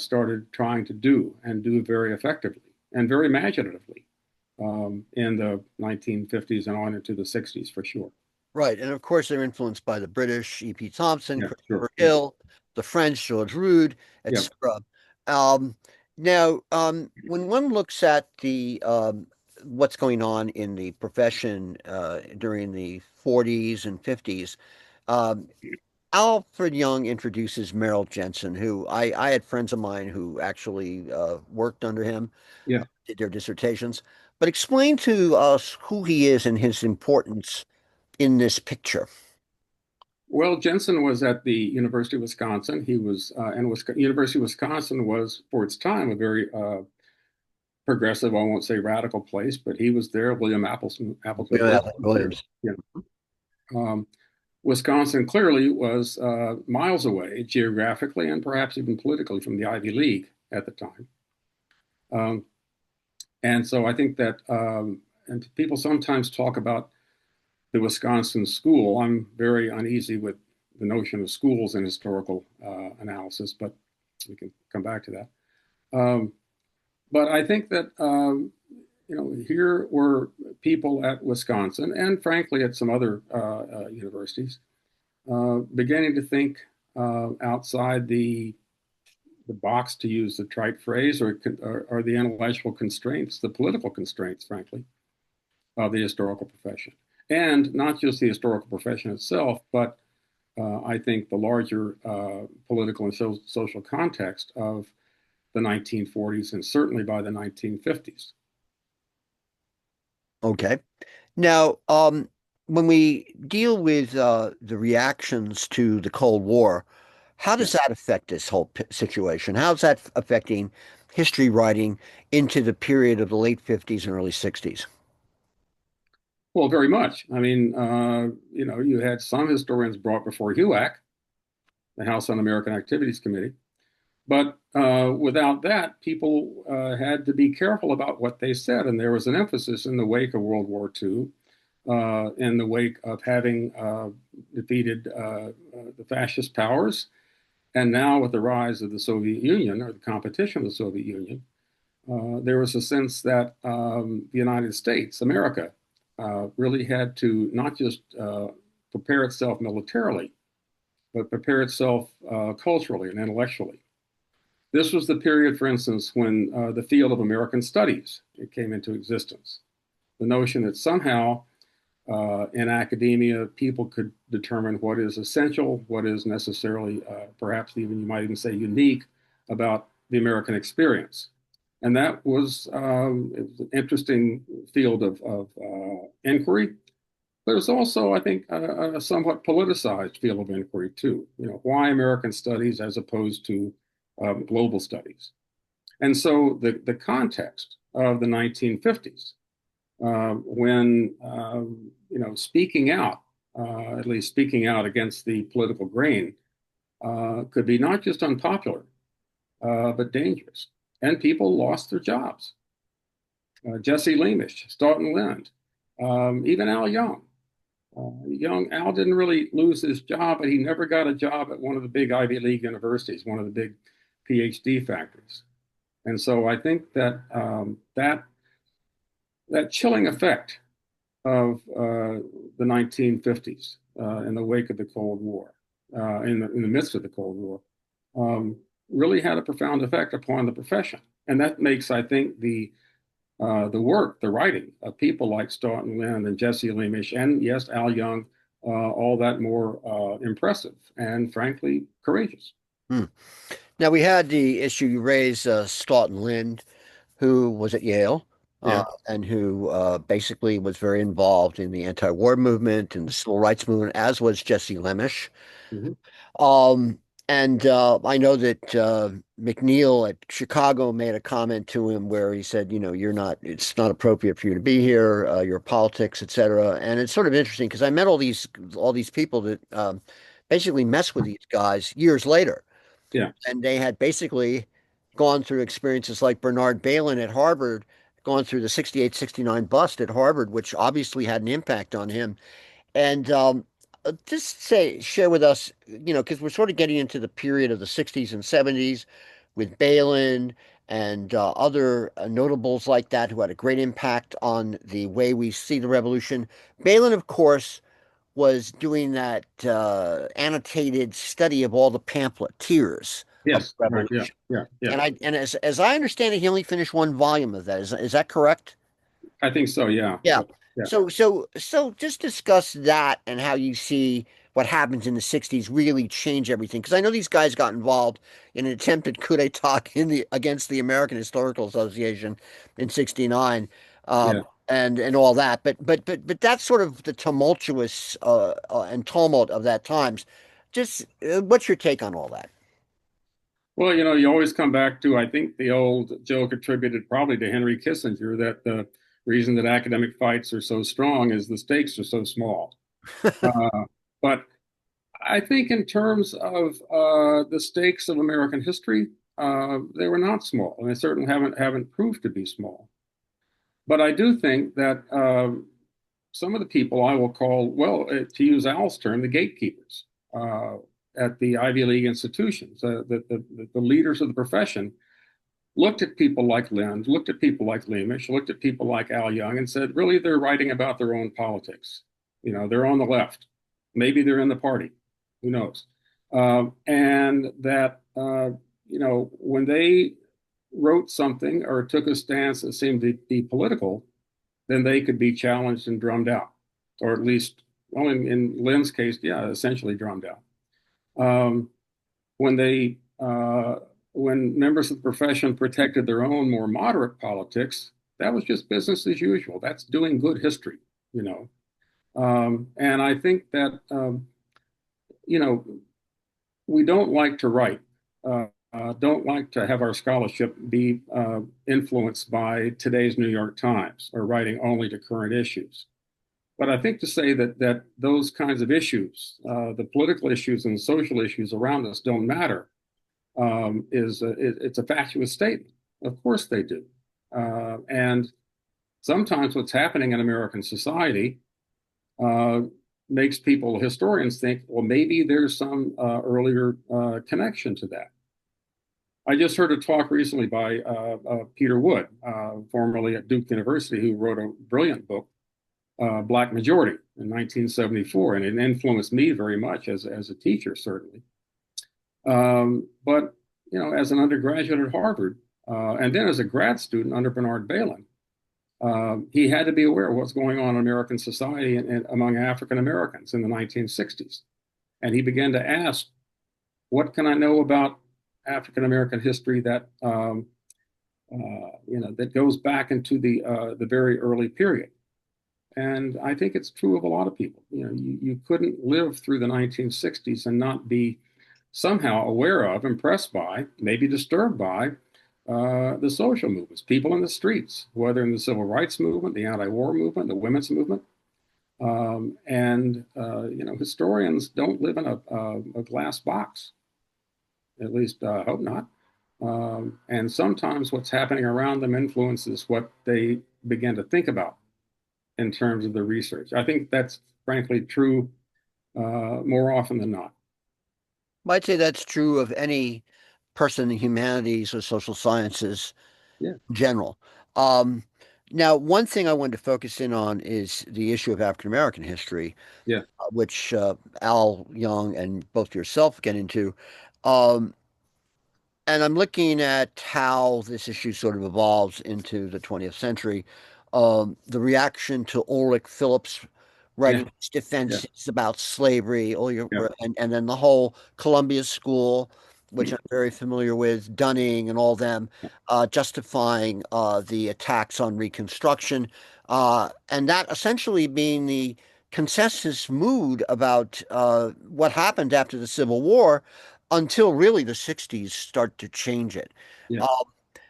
started trying to do and do very effectively and very imaginatively in the 1950s and on into the 60s for sure. Right. And of course, they're influenced by the British, E.P. Thompson, Yeah, sure. Christopher Yeah, Hill, the French, George Rood, yeah. etc. Um, now, when one looks at the what's going on in the profession during the 40s and 50s, um, Alfred Young introduces Merrill Jensen, who I had friends of mine who actually worked under him, Yeah. did their dissertations. But explain to us who he is and his importance in this picture. Well, Jensen was at the University of Wisconsin. He was, and University of Wisconsin was, for its time, a very progressive, I won't say radical place, but he was there. William Appleton Yeah, Wilson was there. Williams. You know. Wisconsin clearly was miles away geographically and perhaps even politically from the Ivy League at the time. Um, and so I think that, and people sometimes talk about the Wisconsin school. I'm very uneasy with the notion of schools in historical analysis, but we can come back to that. But I think that here were people at Wisconsin and frankly at some other universities beginning to think outside the box, to use the trite phrase, or the intellectual constraints, the political constraints, frankly, of the historical profession. And not just the historical profession itself, but I think the larger political and social context of the 1940s and certainly by the 1950s. Okay. Now, when we deal with the reactions to the Cold War, how Yeah. does that affect this whole situation? How's that affecting history writing into the period of the late 50s and early 60s? Well, very much. I mean, you had some historians brought before HUAC, the House Un-American Activities Committee, but without that, people had to be careful about what they said. And there was an emphasis in the wake of World War II, in the wake of having defeated the fascist powers, and now with the rise of the Soviet Union or the competition of the Soviet Union, there was a sense that the United States, America, really had to not just prepare itself militarily, but prepare itself culturally and intellectually. This was the period, for instance, when the field of American studies came into existence. The notion that somehow in academia, people could determine what is essential, what is necessarily, perhaps even you might even say unique about the American experience. And that was, it was an interesting field of inquiry. But it's also, I think, a somewhat politicized field of inquiry too. Why American studies as opposed to global studies? And so the context of the 1950s, when speaking out, at least speaking out against the political grain, could be not just unpopular, but dangerous. And people lost their jobs. Jesse Leamish, Stoughton Lynd, even Al Young. Young Al didn't really lose his job, but he never got a job at one of the big Ivy League universities, one of the big PhD factories. And so I think that that chilling effect of the 1950s in the wake of the Cold War, in the midst of the Cold War, really had a profound effect upon the profession. And that makes, I think, the writing of people like Stoughton Lynd and Jesse Leamish, and yes, Al Young, all that more impressive and frankly courageous. Hmm. Now, we had the issue you raised, Stoughton Lynd, who was at Yale, Yeah. and who basically was very involved in the anti-war movement and the civil rights movement, as was Jesse Leamish. Mhm. Um, and I know that McNeil at Chicago made a comment to him where he said, it's not appropriate for you to be here, your politics, etc. And it's sort of interesting because I met all these people that basically mess with these guys years later, Yeah. and they had basically gone through experiences like Bernard Bailyn at Harvard, gone through the 68, 69 bust at Harvard, which obviously had an impact on him. And just share with us, because we're sort of getting into the period of the 60s and 70s with Balin and other notables like that who had a great impact on the way we see the revolution. Balin, of course, was doing that annotated study of all the pamphleteers of Yes. the Right. Yeah. revolution. Yeah. Yeah. And as I understand it, he only finished one volume of that. Is that correct? I think so. Yeah. Yeah. But yeah. So just discuss that and how you see what happens in the 60s really change everything. Because I know these guys got involved in an attempted coup d'etat against the American Historical Association in 69, Yeah. and all that. But that's sort of the tumultuous and tumult of that times. Just what's your take on all that? Well, you always come back to, I think, the old joke attributed probably to Henry Kissinger that the reason that academic fights are so strong is the stakes are so small. Uh, but I think in terms of the stakes of American history, they were not small, and they certainly haven't proved to be small. But I do think that some of the people I will call, well, to use Al's term, the gatekeepers uh, at the Ivy League institutions, the leaders of the profession, looked at people like Lind, looked at people like Leamish, looked at people like Al Young, and said, really, they're writing about their own politics. They're on the left. Maybe they're in the party. Who knows? And that, when they wrote something or took a stance that seemed to be political, then they could be challenged and drummed out, or at least, well, in Lynn's case, yeah, essentially drummed out. Um, when they when members of the profession protected their own more moderate politics, that was just business as usual. That's doing good history, you know. And I think that you know we don't like to write, don't like to have our scholarship be influenced by today's New York Times or writing only to current issues. But I think to say that those kinds of issues, the political issues and the social issues around us, don't matter it's a fatuous statement. Of course they do. And sometimes what's happening in American society uh, makes people, historians, think, well, maybe there's some earlier connection to that. I just heard a talk recently by Peter Wood, formerly at Duke University, who wrote a brilliant book, Black Majority, in 1974, and it influenced me very much as a teacher, certainly. But as an undergraduate at Harvard, and then as a grad student under Bernard Bailyn, he had to be aware of what's going on in American society and among African Americans in the 1960s. And he began to ask, what can I know about African American history that that goes back into the very early period? And I think it's true of a lot of people. You couldn't live through the 1960s and not be somehow aware of, impressed by, maybe disturbed by the social movements, people in the streets, whether in the civil rights movement, the anti-war movement, the women's movement. Historians don't live in a glass box. At least I hope not. And sometimes what's happening around them influences what they begin to think about in terms of the research. I think that's frankly true more often than not. I'd say that's true of any person in humanities or social sciences Yeah, in general. Um, Now, one thing I wanted to focus in on is the issue of African American history, yeah, which Al Young and both yourself get into. Um, and I'm looking at how this issue sort of evolves into the 20th century. The reaction to Ulrich Phillips yeah, writing his yeah, defenses about slavery, yeah, and then the whole Columbia School, which mm, I'm very familiar with, Dunning and all them, yeah, justifying the attacks on Reconstruction, and that essentially being the consensus mood about what happened after the Civil War until really the 60s start to change it. yeah. Um,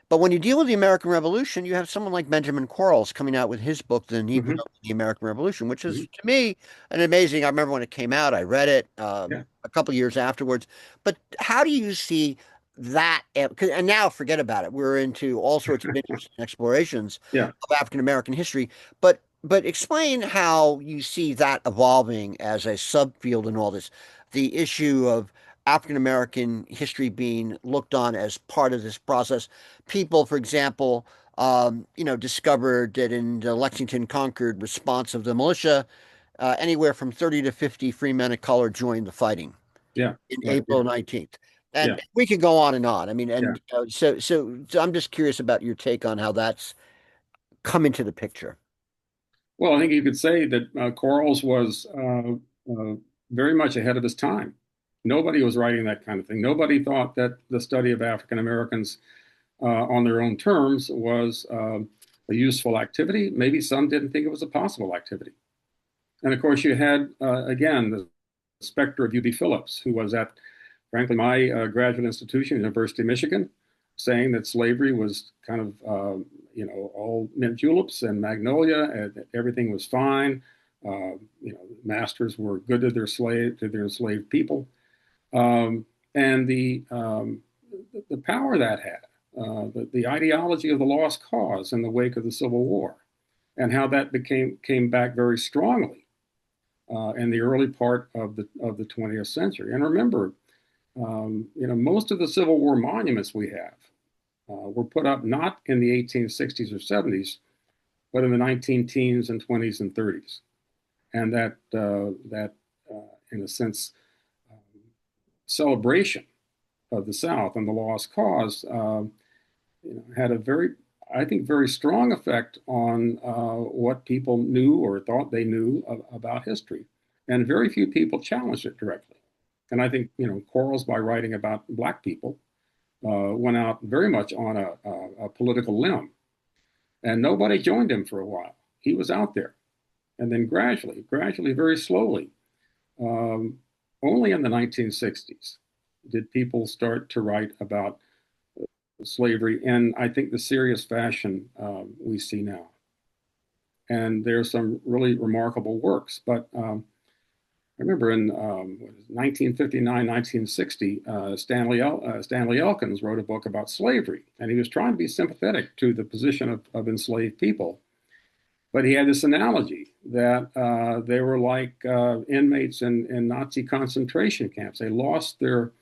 but when you deal with the American Revolution, you have someone like Benjamin Quarles coming out with his book, The Negro Hmm. in the American Revolution, which Hmm. is, to me, an amazing. I remember when it came out, I read it Yeah. a couple years afterwards. But how do you see that? And now forget about it. We're into all sorts of interesting explorations Yeah. of African American history. But explain how you see that evolving as a subfield in all this. The issue of African American history being looked on as part of this process. People, for example, discovered that in the Lexington Concord response of the militia, anywhere from 30 to 50 free men of color joined the fighting Yeah. in Right. Yeah. April 19th. Yeah. And we could go on and on. I mean, Yeah. and so I'm just curious about your take on how that's come into the picture. Well, I think you could say that Quarles was very much ahead of his time. Nobody was writing that kind of thing. Nobody thought that the study of African Americans on their own terms was a useful activity. Maybe some didn't think it was a possible activity. And of course, you had, again, the specter of U.B. Phillips, who was at frankly, my graduate institution, University of Michigan, saying that slavery was kind of, all mint juleps and magnolia, and everything was fine. Masters were good to their enslaved people, and the power that had, the ideology of the lost cause in the wake of the Civil War, and how that came back very strongly in the early part of the 20th century. And remember, most of the Civil War monuments we have were put up not in the 1860s or 70s, but in the 19 teens and 20s and 30s. And that, in a sense, celebration of the South and the lost cause had a I think, very strong effect on what people knew or thought they knew about history. And very few people challenged it directly. And I think, Quarles, by writing about Black people, went out very much on a political limb. And nobody joined him for a while. He was out there. And then gradually, very slowly, only in the 1960s did people start to write about slavery in, I think, the serious fashion we see now. And there's some really remarkable works. But I remember in 1959, 1960, Stanley Elkins wrote a book about slavery. And he was trying to be sympathetic to the position of enslaved people. But he had this analogy that they were like inmates in Nazi concentration camps. They lost their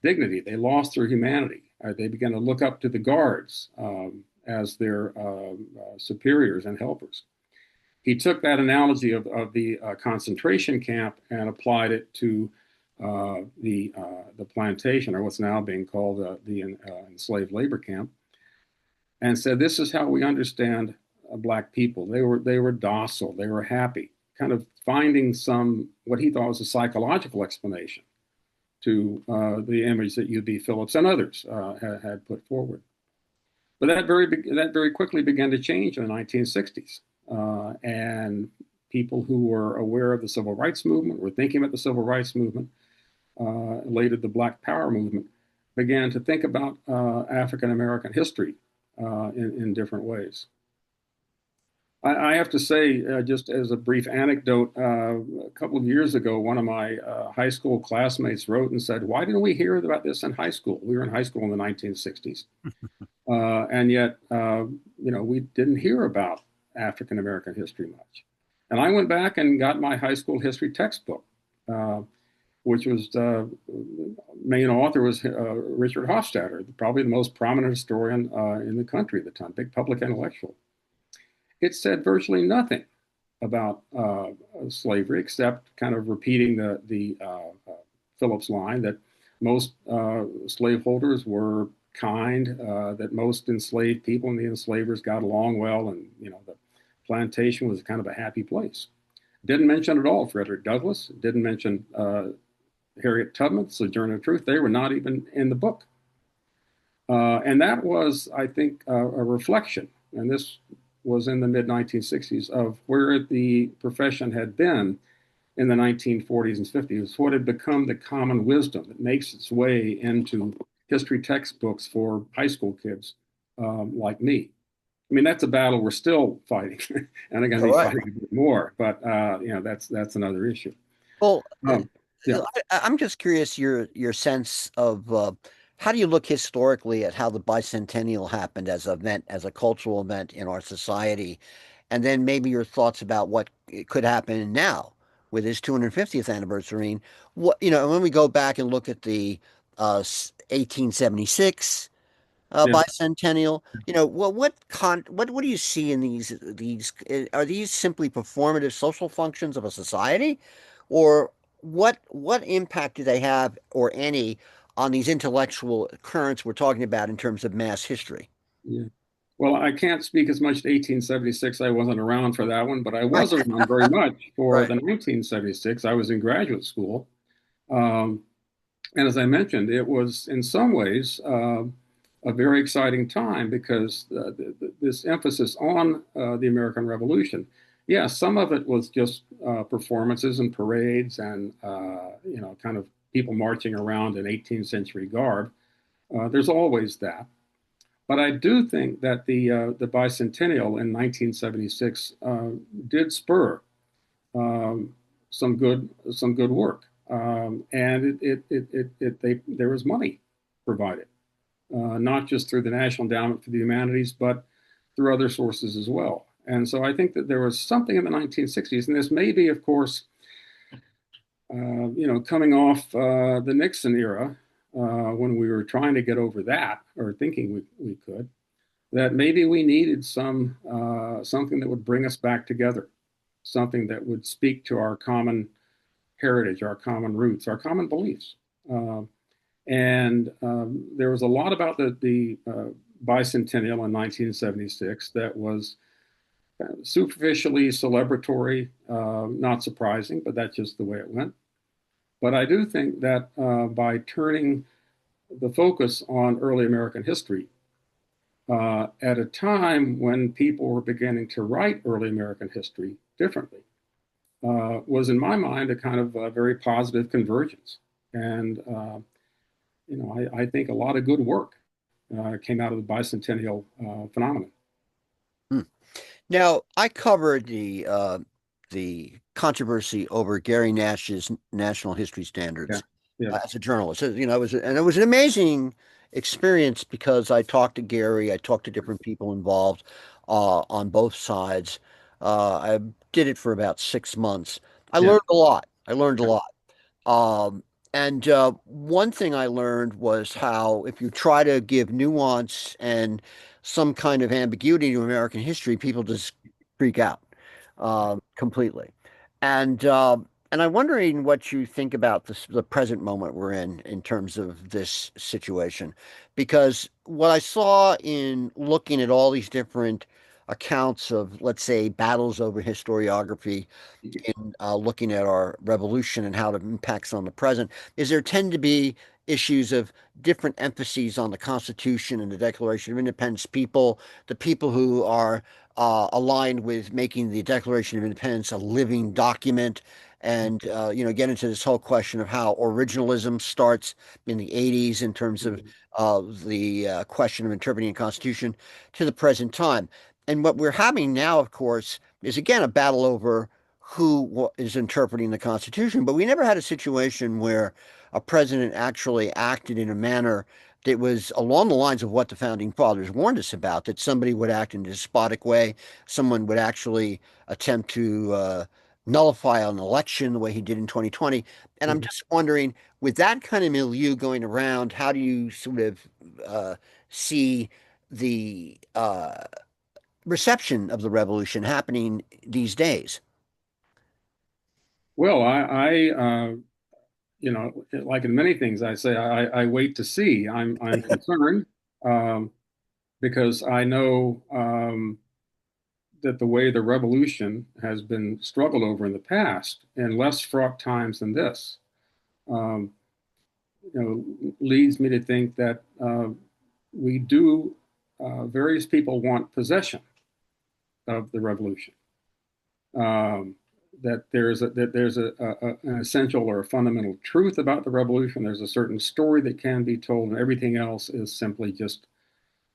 dignity. They lost their humanity. They began to look up to the guards as their superiors and helpers. He took that analogy of the concentration camp and applied it to the plantation, or what's now being called the enslaved labor camp, and said, "This is how we understand Black people. They were docile. They were happy." Kind of finding what he thought was a psychological explanation to the image that U.B. Phillips and others had put forward. But that very quickly began to change in the 1960s. And people who were aware of the civil rights movement, were thinking about the civil rights movement, later the Black Power movement, began to think about African American history in different ways. I have to say, just as a brief anecdote, a couple of years ago, one of my high school classmates wrote and said, "Why didn't we hear about this in high school? We were in high school in the 1960s. And yet, we didn't hear about African American history much." And I went back and got my high school history textbook, which was main author was Richard Hofstadter, probably the most prominent historian in the country at the time, big public intellectual. It said virtually nothing about slavery, except kind of repeating the Phillips line that most slaveholders were kind, that most enslaved people and the enslavers got along well, and the plantation was kind of a happy place. Didn't mention at all Frederick Douglass. Didn't mention Harriet Tubman, Sojourner Truth. They were not even in the book. And that was, I think, a reflection. And this was in the mid-1960s of where the profession had been in the 1940s and 50s, what had become the common wisdom that makes its way into history textbooks for high school kids like me. I mean, that's a battle we're still fighting, and I'm going to be fighting a bit more. But that's another issue. Well, Yeah. I'm just curious your sense of how do you look historically at how the bicentennial happened as an event, as a cultural event in our society, and then maybe your thoughts about what could happen now with his 250th anniversary. When we go back and look at the 1876 Yeah. bicentennial, what do you see in these? Are these simply performative social functions of a society, or what impact do they have, or any, on these intellectual currents we're talking about in terms of mass history? Yeah. Well, I can't speak as much to 1876. I wasn't around for that one, but I Right. was around very much for Right. the 1976. I was in graduate school. Um, and as I mentioned, it was in some ways a very exciting time because this emphasis on the American Revolution. Yeah, some of it was just performances and parades and, kind of people marching around in 18th century garb. There's always that. But I do think that the bicentennial in 1976 did spur um, some good work, and there was money provided, not just through the National Endowment for the Humanities, but through other sources as well. And so I think that there was something in the 1960s, and this may be, of course, coming off the Nixon era, when we were trying to get over that, or thinking we could, that maybe we needed something that would bring us back together, something that would speak to our common heritage, our common roots, our common beliefs. And there was a lot about the bicentennial in 1976 that was superficially celebratory, not surprising, but that's just the way it went. But I do think that by turning the focus on early American history at a time when people were beginning to write early American history differently, was in my mind a kind of a very positive convergence. And, I think a lot of good work came out of the bicentennial phenomenon. Hmm. Now, I covered the controversy over Gary Nash's National History Yeah, Standards yeah, as a journalist. It was an amazing experience because I talked to Gary, I talked to different people involved on both sides. I did it for about 6 months. I yeah. learned a lot. I learned a lot. Um, and one thing I learned was how if you try to give nuance and some kind of ambiguity to American history, people just freak out completely. And uh, and I'm wondering what you think about the present moment we're in terms of this situation, because what I saw in looking at all these different accounts of, let's say, battles over historiography in looking at our revolution and how it impacts on the present is there tend to be issues of different emphases on the Constitution and the Declaration of Independence. The people who are aligned with making the Declaration of Independence a living document, and get into this whole question of how originalism starts in the 80s in terms of the question of interpreting the Constitution to the present time. And what we're having now, of course, is again a battle over who is interpreting the Constitution. But we never had a situation where a president actually acted in a manner that was along the lines of what the founding fathers warned us about, that somebody would act in a despotic way, someone would actually attempt to nullify an election the way he did in 2020. And I'm Mhm. just wondering, with that kind of milieu going around, how do you sort of see the reception of the revolution happening these days? Well, like in many things, I say I wait to see. I'm concerned um, because I know that the way the revolution has been struggled over in the past, in less fraught times than this, um, leads me to think that we do. Various people want possession of the revolution. Um, that there's an essential or a fundamental truth about the revolution. There's a certain story that can be told, and everything else is simply just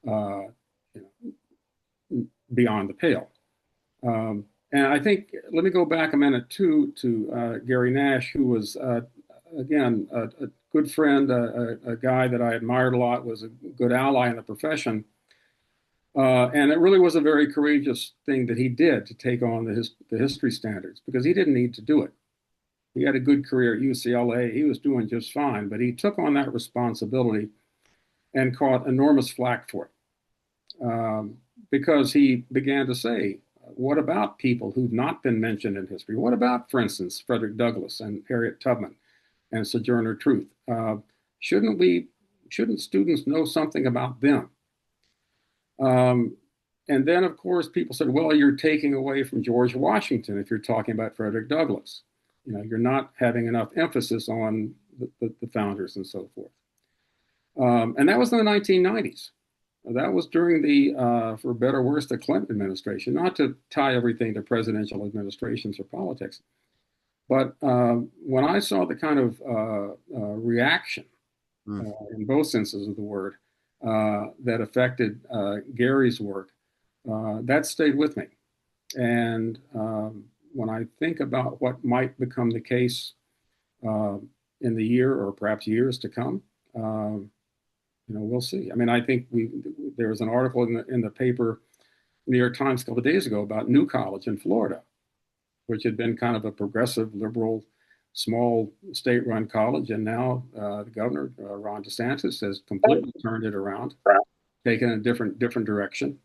uh, beyond the pale. And I think, let me go back a minute too to Gary Nash, who was, again, a good friend, a guy that I admired a lot, was a good ally in the profession. And it really was a very courageous thing that he did to take on the history standards because he didn't need to do it. He had a good career at UCLA. He was doing just fine, but he took on that responsibility and caught enormous flack for it because he began to say, what about people who've not been mentioned in history? What about, for instance, Frederick Douglass and Harriet Tubman and Sojourner Truth? Shouldn't we, shouldn't students know something about them? Um, and then, of course, people said, well, you're taking away from George Washington if you're talking about Frederick Douglass. You're not having enough emphasis on the founders and so forth. And that was in the 1990s. That was during the, for better or worse, the Clinton administration, not to tie everything to presidential administrations or politics. But when I saw the kind of reaction Mm. in both senses of the word that affected Gary's work, that stayed with me. And when I think about what might become the case uh, in the year or perhaps years to come, we'll see. I mean, I think there was an article in the paper, New York Times, a couple of days ago about New College in Florida, which had been kind of a progressive, liberal, small state-run college, and now the governor, Ron DeSantis, has completely turned it around, taken a different direction,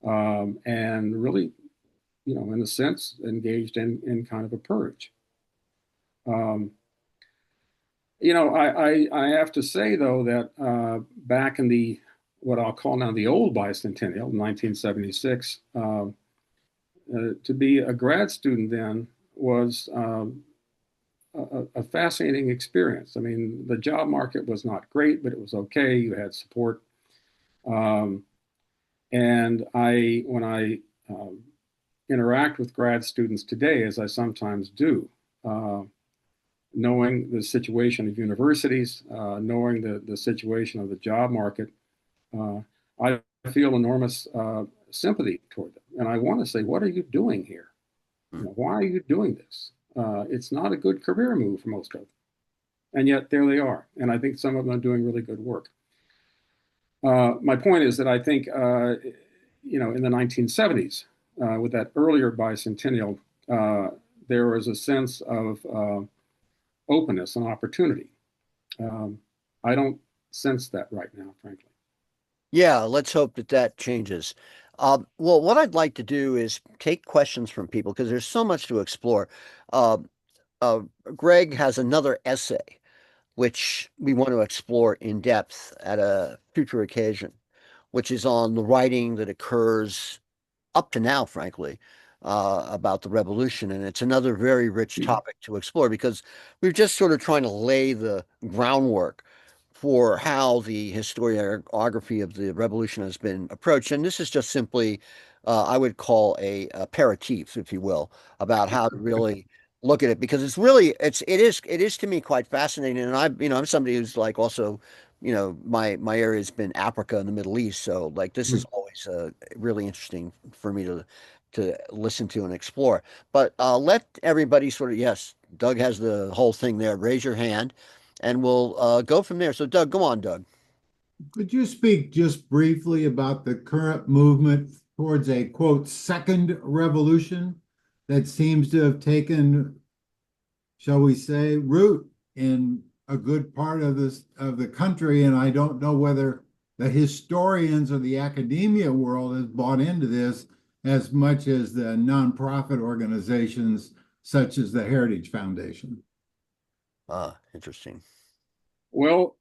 and really, in a sense, engaged in kind of a purge. Um, I have to say though that back in the what I'll call now the old bicentennial, 1976, to be a grad student then was a fascinating experience. I mean, the job market was not great, but it was okay. You had support, um, and when I interact with grad students today, as I sometimes do, uh, knowing the situation of universities, knowing the situation of the job market, uh, I feel enormous sympathy toward them. And I want to say, what are you doing here? Mm. Why are you doing this? It's not a good career move for most of them. And yet there they are. And I think some of them are doing really good work. My point is that I think, in the 1970s, with that earlier bicentennial, there was a sense of openness and opportunity. Um, I don't sense that right now, frankly. Yeah, let's hope that that changes. Well, what I'd like to do is take questions from people because there's so much to explore. Uh, uh, Greg has another essay which we want to explore in depth at a future occasion, which is on the writing that occurs up to now, frankly, about the revolution. And it's another very rich topic to explore because we're just sort of trying to lay the groundwork for how the historiography of the revolution has been approached. And this is just simply, I would call a aperitif, if you will, about how to really look at it because it is to me quite fascinating. And I'm somebody who's like also, my area has been Africa and the Middle East. So like this is always really interesting for me to listen to and explore. But let everybody sort of, yes, Doug has the whole thing there. Raise your hand and we'll go from there. So, Doug, go on, Doug. Could you speak just briefly about the current movement towards a quote second revolution that seems to have taken, shall we say, root in a good part of the country? And I don't know whether the historians or the academia world has bought into this as much as the nonprofit organizations such as the Heritage Foundation. Ah, interesting. Well,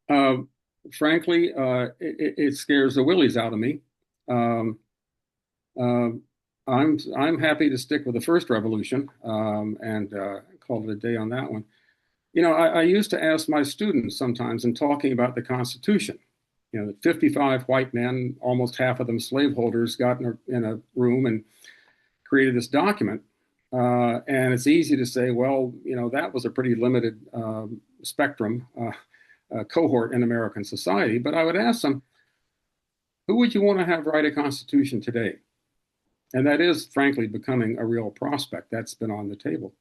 frankly, it scares the willies out of me. Um, uh, I'm happy to stick with the first revolution and call it a day on that one. I used to ask my students sometimes in talking about the Constitution. 55 white men, almost half of them slaveholders, got in a room and created this document. And it's easy to say, well, that was a pretty limited spectrum cohort in American society. But I would ask them, who would you want to have write a constitution today? And that is, frankly, becoming a real prospect. That's been on the table.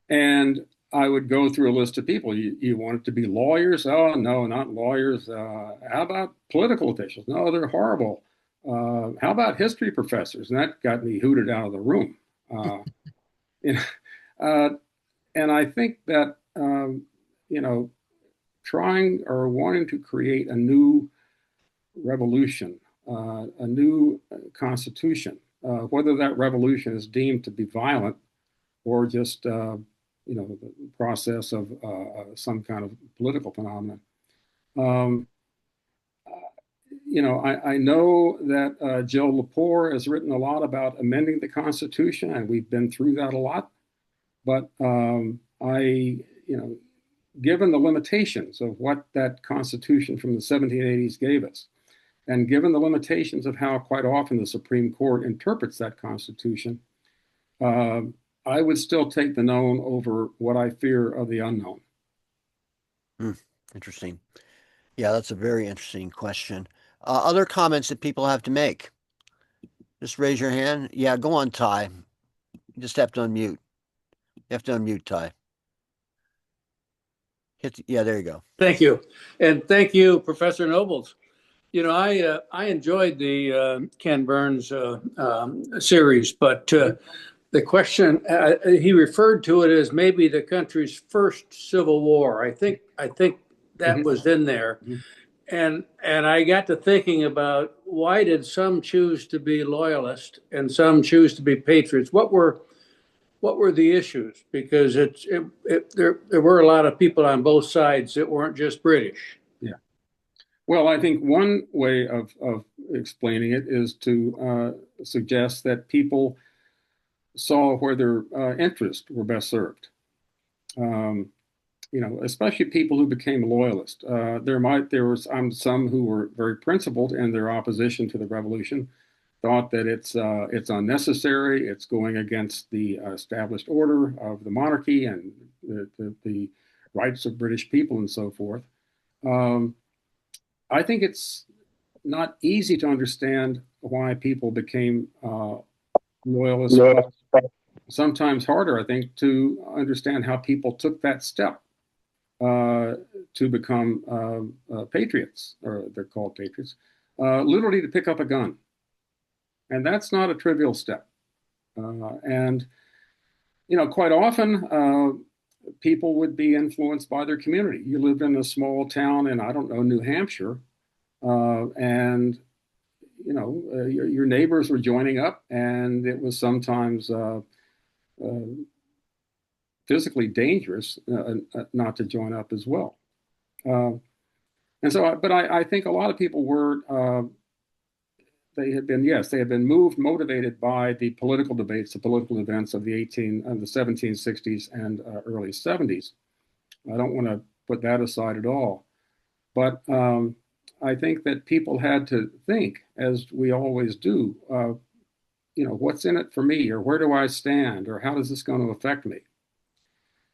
And I would go through a list of people. You want it to be lawyers? Oh, no, not lawyers. How about political officials? No, they're horrible. How about history professors? And that got me hooted out of the room. You know, uh, and I think that, trying or wanting to create a new revolution, a new constitution, whether that revolution is deemed to be violent or just the process of some kind of political phenomenon. Um, I know that Jill Lepore has written a lot about amending the Constitution, and we've been through that a lot. But given the limitations of what that Constitution from the 1780s gave us, and given the limitations of how quite often the Supreme Court interprets that Constitution, uh, I would still take the known over what I fear of the unknown. Interesting. Yeah, that's a very interesting question. Other comments that people have to make? Just raise your hand. Yeah, go on, Ty. You just have to unmute. You have to unmute, Ty. Yeah, there you go. Thank you. And thank you, Professor Nobles. You know, I enjoyed the Ken Burns series, but the question, he referred to it as maybe the country's first civil war. I think that was in there. And I got to thinking about why did some choose to be loyalists and some choose to be patriots? What were the issues? Because there were a lot of people on both sides that weren't just British. Yeah. Well, I think one way of explaining it is to suggest that people saw where their interests were best served. You know, especially people who became loyalists. There was some who were very principled in their opposition to the revolution, thought that it's unnecessary, it's going against the established order of the monarchy and the rights of British people and so forth. I think it's not easy to understand why people became loyalists. Sometimes harder, I think, to understand how people took that step to become patriots, or they're called patriots, literally to pick up a gun. And that's not a trivial step. And, you know, quite often people would be influenced by their community. You lived in a small town in, I don't know, New Hampshire, and, you know, your neighbors were joining up, and it was sometimes physically dangerous not to join up as well. And so, but I think a lot of people were, they had been motivated by the political debates, the political events of the 1760s and early 70s. I don't want to put that aside at all. But I think that people had to think, as we always do, you know, what's in it for me, or where do I stand, or how is this going to affect me?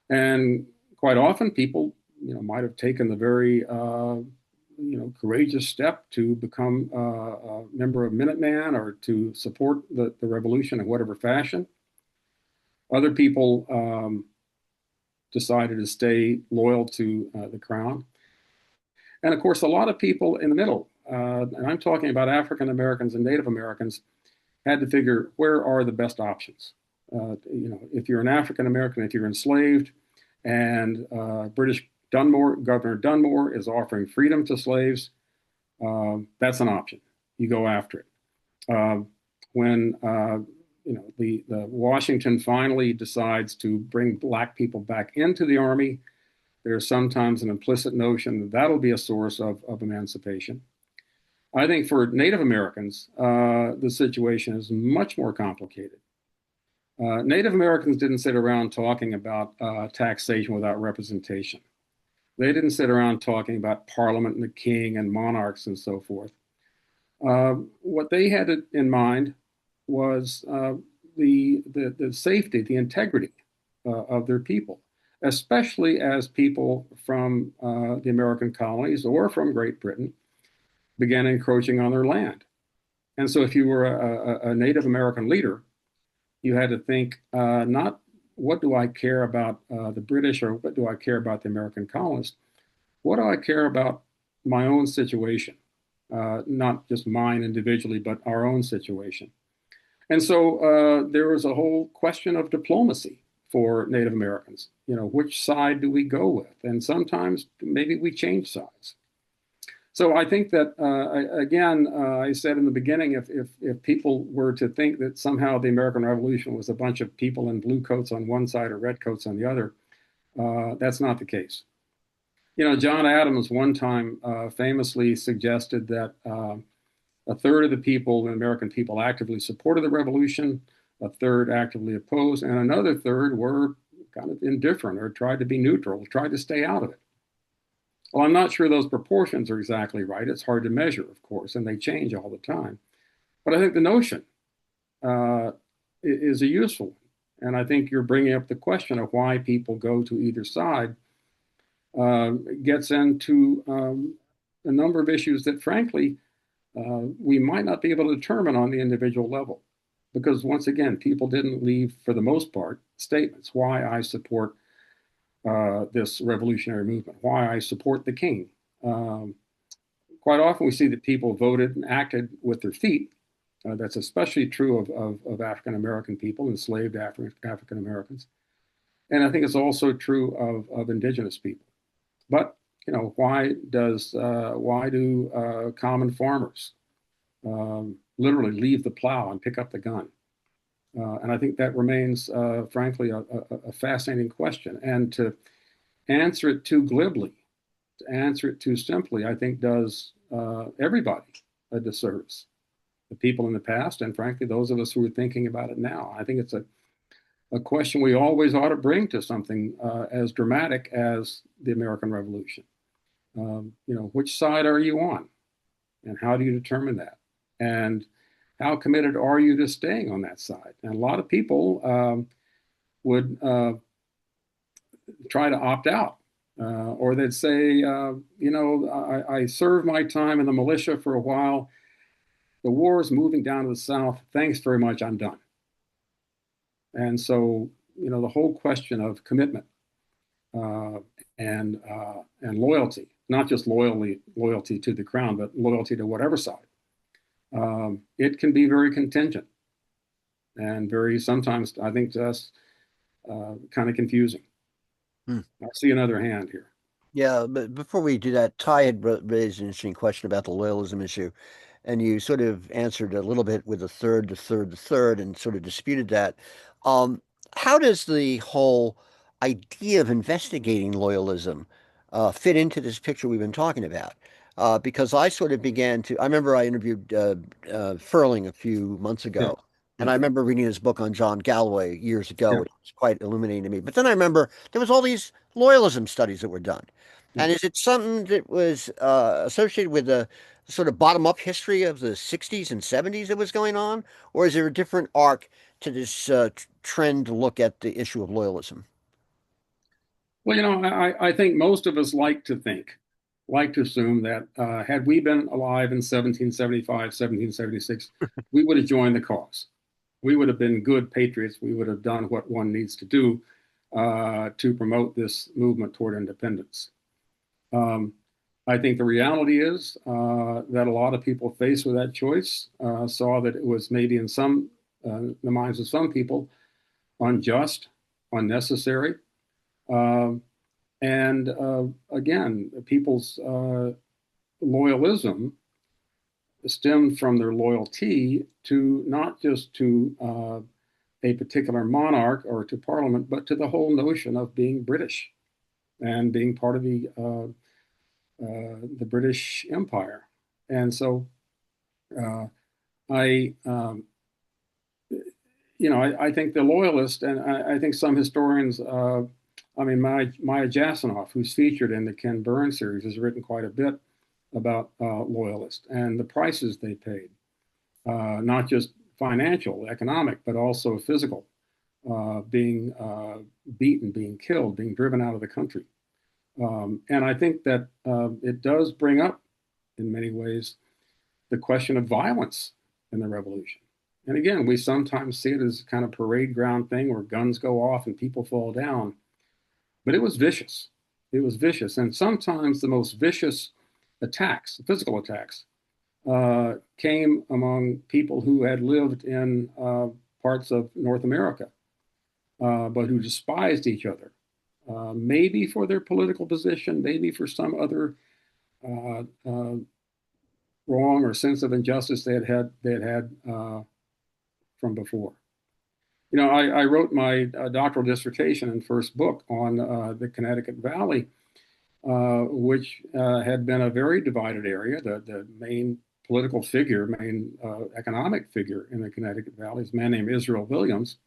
And quite often people, you know, might have taken the very, you know, courageous step to become a member of Minuteman or to support the revolution in whatever fashion. Other people decided to stay loyal to the crown. And of course, a lot of people in the middle, and I'm talking about African Americans and Native Americans, had to figure, where are the best options? You know, if you're an African American, if you're enslaved, and British Governor Dunmore is offering freedom to slaves, that's an option. You go after it. When you know, the Washington finally decides to bring Black people back into the Army, there's sometimes an implicit notion that that'll be a source of emancipation. I think for Native Americans, the situation is much more complicated. Native Americans didn't sit around talking about taxation without representation. They didn't sit around talking about Parliament and the king and monarchs and so forth. What they had in mind was the safety, the integrity of their people, especially as people from the American colonies or from Great Britain began encroaching on their land. And so if you were a Native American leader, you had to think not what do I care about the British, or what do I care about the American colonists? What do I care about my own situation? Not just mine individually, but our own situation. And so there was a whole question of diplomacy for Native Americans. You know, which side do we go with? And sometimes maybe we change sides. So I think that, again, I said in the beginning, if people were to think that somehow the American Revolution was a bunch of people in blue coats on one side or red coats on the other, that's not the case. You know, John Adams one time famously suggested that a third of the people, the American people, actively supported the revolution, a third actively opposed, and another third were kind of indifferent or tried to be neutral, tried to stay out of it. Well, I'm not sure those proportions are exactly right. It's hard to measure, of course, and they change all the time. But I think the notion is a useful one. and I think you're bringing up the question of why people go to either side, gets into a number of issues that, frankly, we might not be able to determine on the individual level. Because once again, people didn't leave, for the most part, statements why I support this revolutionary movement, why I support the king. Quite often we see that people voted and acted with their feet. That's especially true of African American people, enslaved African Americans. And I think it's also true of indigenous people. But, you know, why do common farmers literally leave the plow and pick up the gun? And I think that remains, frankly, a fascinating question. And to answer it too glibly, to answer it too simply, I think does everybody a disservice. The people in the past, and frankly, those of us who are thinking about it now. I think it's a question we always ought to bring to something as dramatic as the American Revolution. You know, which side are you on? And how do you determine that? And how committed are you to staying on that side? And a lot of people would try to opt out. Or they'd say, you know, I served my time in the militia for a while. The war is moving down to the South. Thanks very much. I'm done. And so, you know, the whole question of commitment and loyalty, not just loyalty to the crown, but loyalty to whatever side, it can be very contingent and very, sometimes, I think, to us, kind of confusing. I see another hand here. Yeah, but before we do that, Ty had raised an interesting question about the loyalism issue, and you sort of answered a little bit with the third, and sort of disputed that. How does the whole idea of investigating loyalism fit into this picture we've been talking about? Because I sort of I remember I interviewed Furling a few months ago, and I remember reading his book on John Galloway years ago. It was quite illuminating to me. But then I remember there was all these loyalism studies that were done. And is it something that was associated with the sort of bottom-up history of the 60s and 70s that was going on? Or is there a different arc to this trend to look at the issue of loyalism? Well, you know, I think most of us like to assume that had we been alive in 1775, 1776, we would have joined the cause. We would have been good patriots. We would have done what one needs to do to promote this movement toward independence. I think the reality is that a lot of people faced with that choice saw that it was maybe in the minds of some people, unjust, unnecessary. And again, people's loyalism stemmed from their loyalty to not just to a particular monarch or to Parliament, but to the whole notion of being British and being part of the British Empire. And so I think the loyalist, and I think some historians, Maya Jasanoff, who's featured in the Ken Burns series, has written quite a bit about loyalists and the prices they paid, not just financial, economic, but also physical, being beaten, being killed, being driven out of the country. And I think that it does bring up, in many ways, the question of violence in the revolution. And again, we sometimes see it as kind of parade ground thing where guns go off and people fall down. But it was vicious. It was vicious. And sometimes the most vicious attacks, physical attacks, came among people who had lived in parts of North America, but who despised each other. Maybe for their political position, maybe for some other wrong or sense of injustice they had from before. You know, I wrote my doctoral dissertation and first book on the Connecticut Valley, which had been a very divided area. The main political figure, main economic figure in the Connecticut Valley is a man named Israel Williams,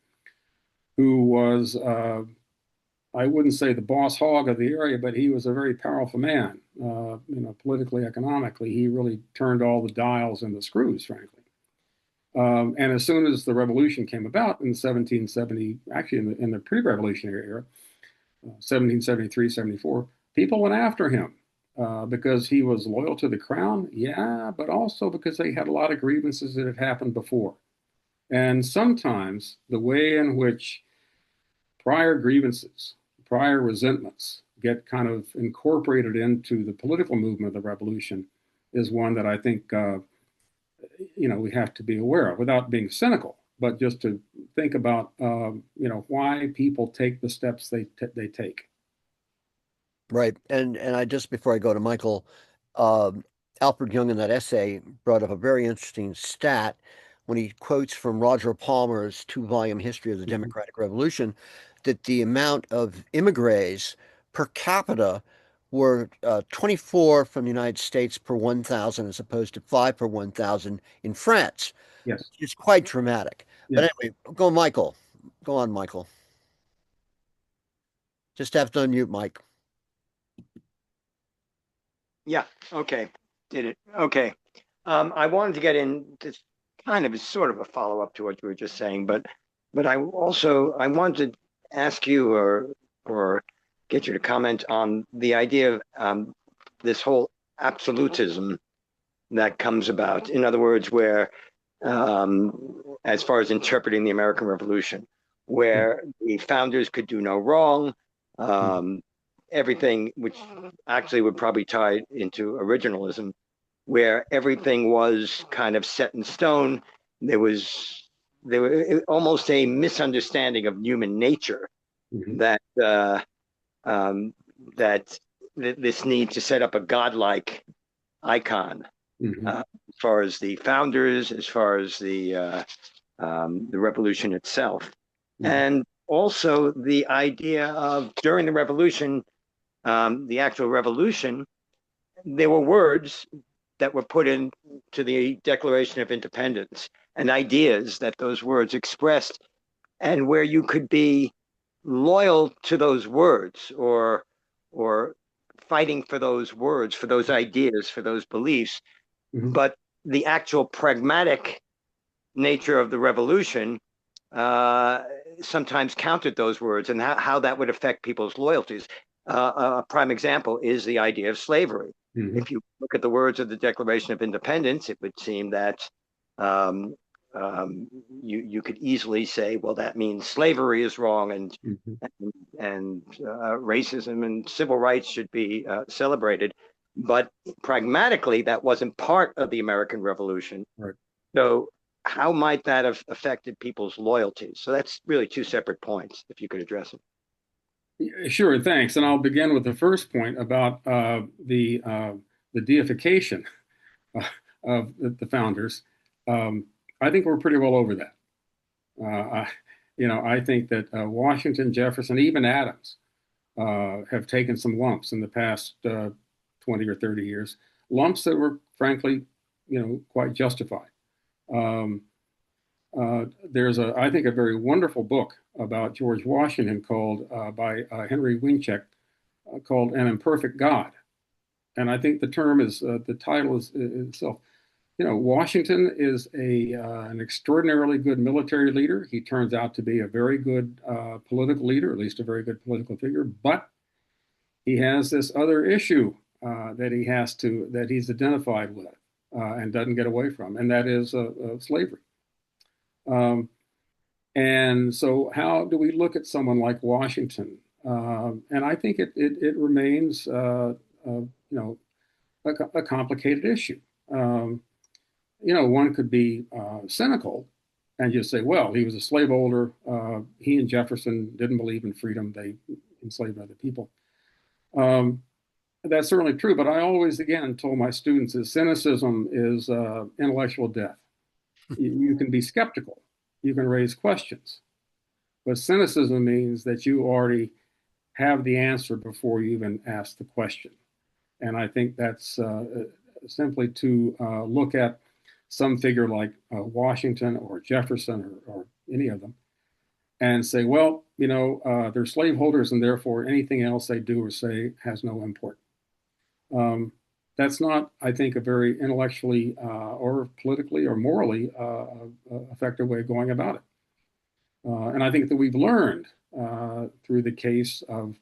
who was, I wouldn't say the boss hog of the area, but he was a very powerful man, politically, economically. He really turned all the dials and the screws, frankly. And as soon as the revolution came about in 1770, actually in the pre-revolutionary era, 1773, 74, people went after him because he was loyal to the crown, yeah, but also because they had a lot of grievances that had happened before. And sometimes the way in which prior grievances, prior resentments get kind of incorporated into the political movement of the revolution is one that I think we have to be aware of without being cynical, but just to think about why people take the steps they take. Right. And I just before I go to Michael, Alfred Young in that essay brought up a very interesting stat when he quotes from Roger Palmer's 2-volume history of the Democratic Revolution that the amount of immigrants per capita were 24 from the United States per 1,000 as opposed to 5 per 1,000 in France. Yes. It's quite dramatic. Yes. But anyway, go Michael. Go on, Michael. Just have to unmute Mike. Yeah, okay. Did it. Okay. I wanted to get in this kind of sort of a follow-up to what you were just saying, but I wanted to ask you or get you to comment on the idea of this whole absolutism that comes about. In other words, where as far as interpreting the American Revolution, where the founders could do no wrong, everything, which actually would probably tie into originalism, where everything was kind of set in stone. There was almost a misunderstanding of human nature that this need to set up a godlike icon as far as the founders, as far as the revolution itself, and also the idea of during the revolution, the actual revolution, there were words that were put into the Declaration of Independence and ideas that those words expressed, and where you could be loyal to those words or fighting for those words, for those ideas, for those beliefs, but the actual pragmatic nature of the revolution sometimes countered those words and how that would affect people's loyalties. A prime example is the idea of slavery. If you look at the words of the Declaration of Independence, it would seem that you could easily say, well, that means slavery is wrong, and racism and civil rights should be celebrated. But pragmatically, that wasn't part of the American Revolution. Right. So how might that have affected people's loyalties? So that's really two separate points, if you could address them. Sure, thanks. And I'll begin with the first point about the deification of the founders. I think we're pretty well over that. I think that Washington, Jefferson, even Adams have taken some lumps in the past 20 or 30 years, lumps that were frankly, quite justified. There's I think, a very wonderful book about George Washington called by Henry Winchek called An Imperfect God. And I think the term is, the title is itself, Washington is an extraordinarily good military leader. He turns out to be a very good political leader, at least a very good political figure, but he has this other issue that he's identified with and doesn't get away from, and that is slavery. And so how do we look at someone like Washington? And I think it remains, a complicated issue. One could be cynical and just say, well, he was a slaveholder. He and Jefferson didn't believe in freedom. They enslaved other people. That's certainly true, but I always, again, told my students that cynicism is intellectual death. You can be skeptical. You can raise questions. But cynicism means that you already have the answer before you even ask the question. And I think that's simply to look at some figure like Washington or Jefferson or any of them and say, well, they're slaveholders and therefore anything else they do or say has no import. that's not, I think, a very intellectually or politically or morally effective way of going about it. And I think that we've learned through the case of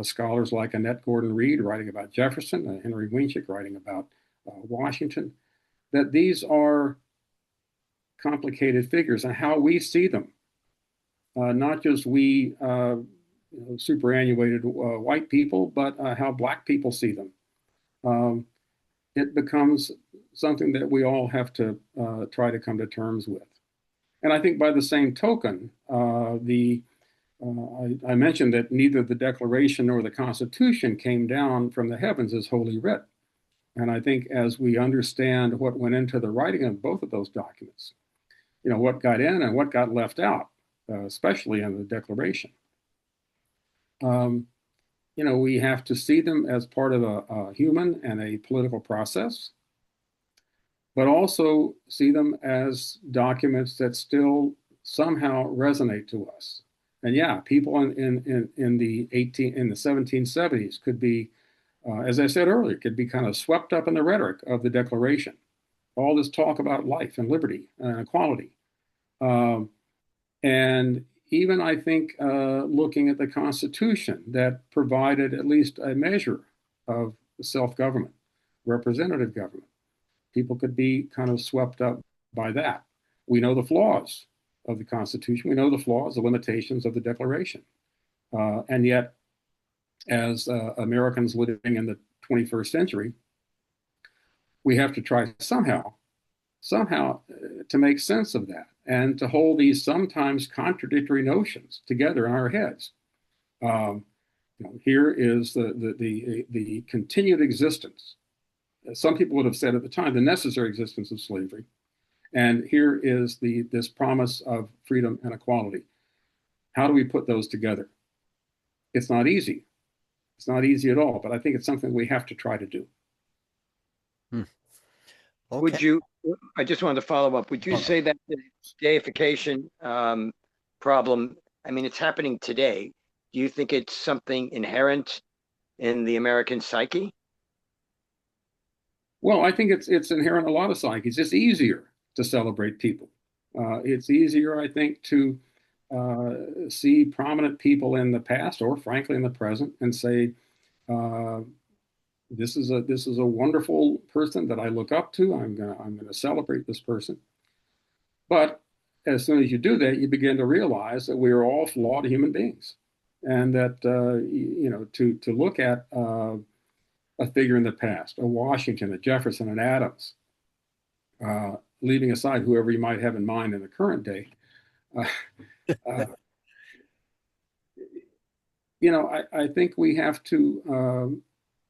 scholars like Annette Gordon-Reed writing about Jefferson, Henry Winship writing about Washington, that these are complicated figures and how we see them, not just we superannuated white people, but how Black people see them. It becomes something that we all have to try to come to terms with. And I think by the same token, I mentioned that neither the Declaration nor the Constitution came down from the heavens as Holy Writ. And I think as we understand what went into the writing of both of those documents, what got in and what got left out, especially in the Declaration, we have to see them as part of a human and a political process, but also see them as documents that still somehow resonate to us. And yeah, people in the 1770s could be, as I said earlier, could be kind of swept up in the rhetoric of the Declaration. All this talk about life and liberty and equality. And even, I think, looking at the Constitution that provided at least a measure of self-government, representative government. People could be kind of swept up by that. We know the flaws of the Constitution. We know the flaws, the limitations of the Declaration. And yet, as Americans living in the 21st century, we have to try somehow to make sense of that and to hold these sometimes contradictory notions together in our heads. Here is the continued existence. Some people would have said at the time, the necessary existence of slavery. And here is this promise of freedom and equality. How do we put those together? It's not easy. It's not easy at all, but I think it's something we have to try to do. Okay. I just wanted to follow up. Would you say that the deification problem, I mean, it's happening today. Do you think it's something inherent in the American psyche? Well, I think it's inherent in a lot of psyches. It's easier to celebrate people. It's easier, I think, to see prominent people in the past or frankly in the present and say, this is a wonderful person that I look up to. I'm gonna celebrate this person. But as soon as you do that, you begin to realize that we are all flawed human beings, and that to look at a figure in the past, a Washington, a Jefferson, an Adams, leaving aside whoever you might have in mind in the current day, I think we have to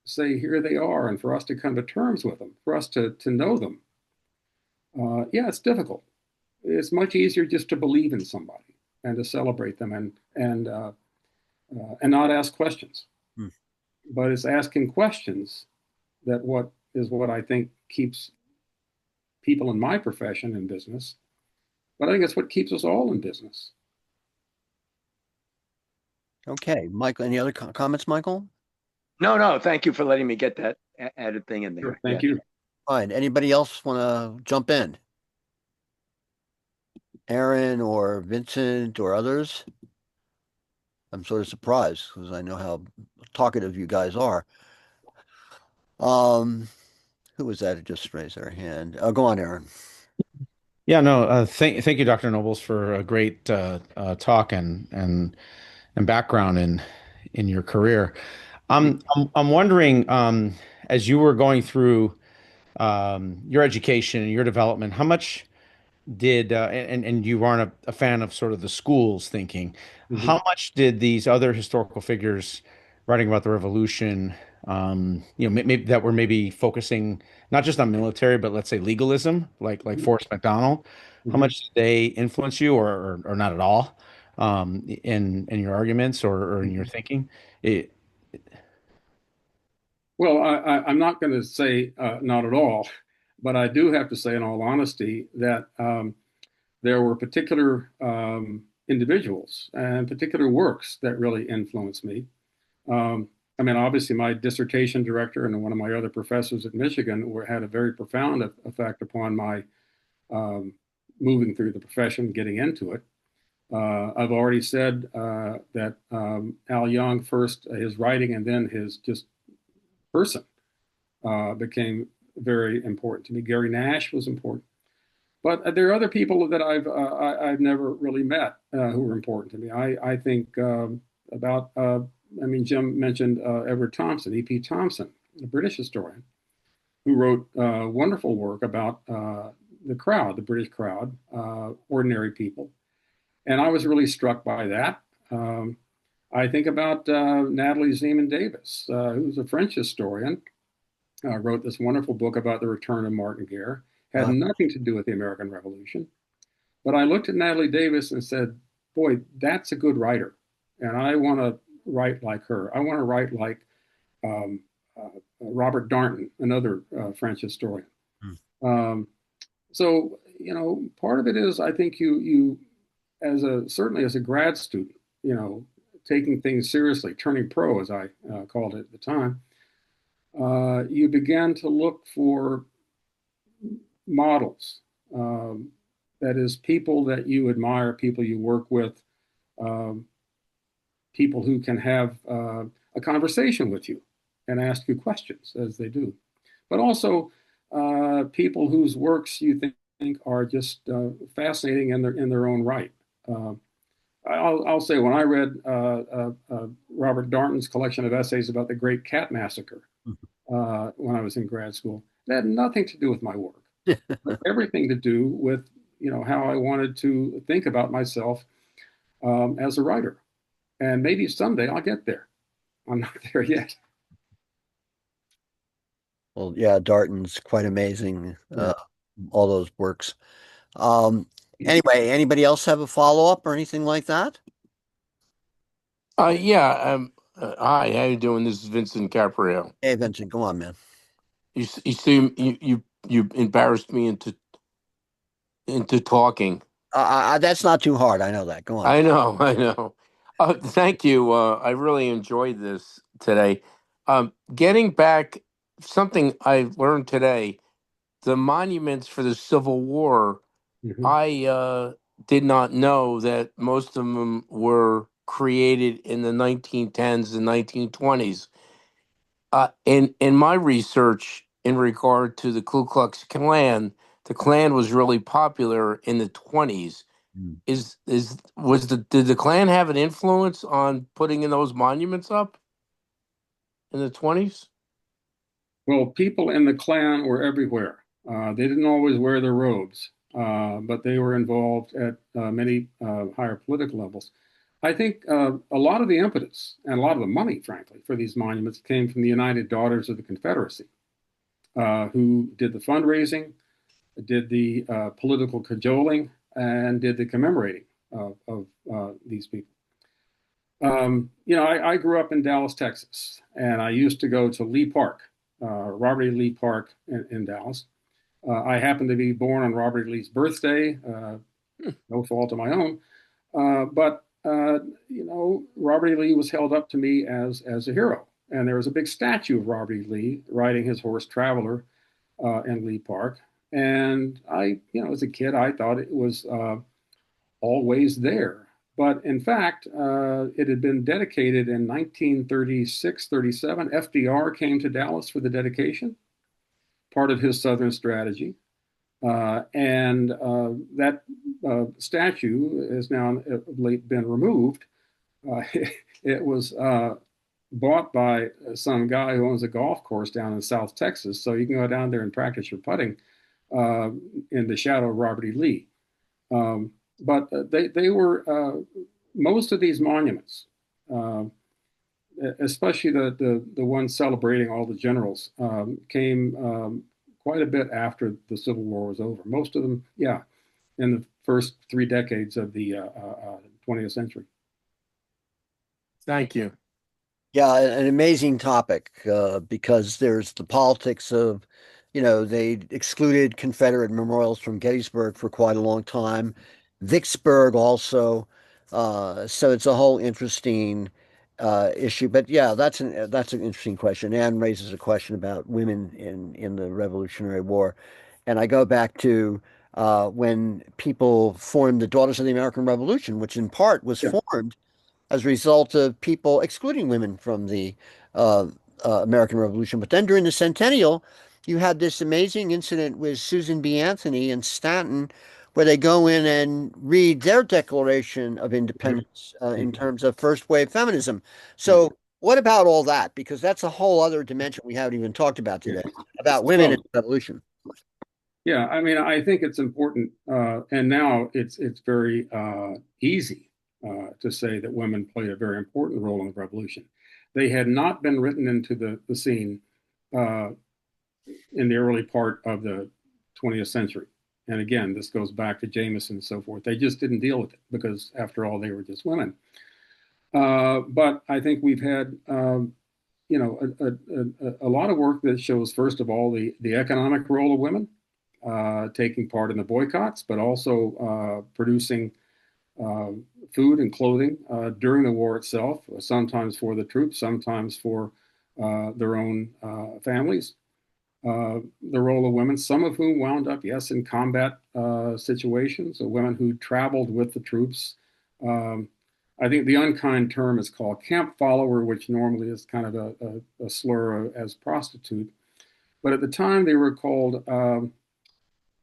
say here they are, and for us to come to terms with them, for us to know them. Yeah, it's difficult. It's much easier just to believe in somebody and to celebrate them and not ask questions. But it's asking questions that what I think keeps people in my profession in business. But I think it's what keeps us all in business. Okay, Michael, any other comments, Michael? No, thank you for letting me get that added thing in there. Sure, thank you. Fine. Anybody else want to jump in? Aaron or Vincent or others? I'm sort of surprised because I know how talkative you guys are. Who was that who just raised their hand? Go on, Aaron. Yeah, no, thank you, Dr. Nobles, for a great talk and background in your career. I'm wondering, as you were going through your education and your development, how much did and you aren't a fan of sort of the school's thinking, how much did these other historical figures writing about the Revolution, maybe that were maybe focusing not just on military, but let's say legalism, like Forrest McDonald, how much did they influence you or not at all in your arguments or in your thinking? Well, I'm not going to say not at all, but I do have to say, in all honesty, that there were particular individuals and particular works that really influenced me. I mean, obviously, my dissertation director and one of my other professors at Michigan had a very profound effect upon my moving through the profession, getting into it. I've already said that Al Young, first his writing and then his just person, became very important to me. Gary Nash was important. But there are other people that I've never really met who were important to me. I think about I mean, Jim mentioned Edward Thompson, E.P. Thompson, a British historian, who wrote wonderful work about the crowd, the British crowd, ordinary people. And I was really struck by that. I think about Natalie Zeman Davis, who's a French historian, wrote this wonderful book about the return of Martin Guerre. Had nothing to do with the American Revolution. But I looked at Natalie Davis and said, boy, that's a good writer. And I want to write like her. I want to write like Robert Darnton, another French historian. So, you know, part of it is, I think you certainly as a grad student, you know, taking things seriously, turning pro, as I called it at the time, you began to look for models. That is, people that you admire, people you work with, people who can have a conversation with you and ask you questions as they do. But also people whose works you think are just fascinating in their own right. I'll say, when I read Robert Darnton's collection of essays about the Great Cat Massacre when I was in grad school, it had nothing to do with my work, but everything to do with, you know, how I wanted to think about myself as a writer. And maybe someday I'll get there. I'm not there yet. Well, yeah, Darton's quite amazing. All those works. Anyway, anybody else have a follow-up or anything like that? Yeah. Hi, how you doing? This is Vincent Caprio. Hey, Vincent, go on, man. You seem you embarrassed me into talking. That's not too hard. I know that. Go on. I know. Thank you. I really enjoyed this today. Getting back, something I learned today, the monuments for the Civil War, I did not know that most of them were created in the 1910s and 1920s. In my research in regard to the Ku Klux Klan, the Klan was really popular in the 20s. Did the Klan have an influence on putting in those monuments up in the 20s? Well, people in the Klan were everywhere. They didn't always wear their robes, but they were involved at many higher political levels. I think a lot of the impetus and a lot of the money, frankly, for these monuments came from the United Daughters of the Confederacy, who did the fundraising, did the political cajoling, and did the commemorating of these people. You know, I grew up in Dallas, Texas, and I used to go to Lee Park, Robert E. Lee Park in Dallas. I happened to be born on Robert E. Lee's birthday, no fault of my own, but you know, Robert E. Lee was held up to me as a hero. And there was a big statue of Robert E. Lee riding his horse Traveler in Lee Park. And I, you know, as a kid, I thought it was always there. But in fact, it had been dedicated in 1936, 37. FDR came to Dallas for the dedication, part of his Southern strategy. And that statue has now been removed. It was bought by some guy who owns a golf course down in South Texas. So you can go down there and practice your putting in the shadow of Robert E. Lee. But they were, most of these monuments, especially the ones celebrating all the generals, came quite a bit after the Civil War was over. Most of them, yeah, in the first 3 decades of the 20th century. Thank you. Yeah, an amazing topic because there's the politics of, you know, they excluded Confederate memorials from Gettysburg for quite a long time. Vicksburg also. So it's a whole interesting issue. But yeah, that's an interesting question. Anne raises a question about women in the Revolutionary War, and I go back to when people formed the Daughters of the American Revolution, which in part was Yeah. formed as a result of people excluding women from the uh, American Revolution. But then during the centennial, you had this amazing incident with Susan B. Anthony and Stanton, where they go in and read their Declaration of Independence in terms of first wave feminism. So, what about all that? Because that's a whole other dimension we haven't even talked about today about women in Well, the revolution. yeah, I mean, I think it's important, and now it's very easy to say that women played a very important role in the revolution. They had not been written into the scene uh, in the early part of the 20th century. And again, this goes back to Jameson and so forth. They just didn't deal with it because, after all, they were just women. But I think we've had, a lot of work that shows, first of all, the economic role of women taking part in the boycotts, but also producing uh, food and clothing during the war itself, sometimes for the troops, sometimes for their own families. The role of women, some of whom wound up, yes, in combat situations, so women who traveled with the troops. Um, I think the unkind term is called camp follower, which normally is kind of a slur as prostitute. But at the time, they were called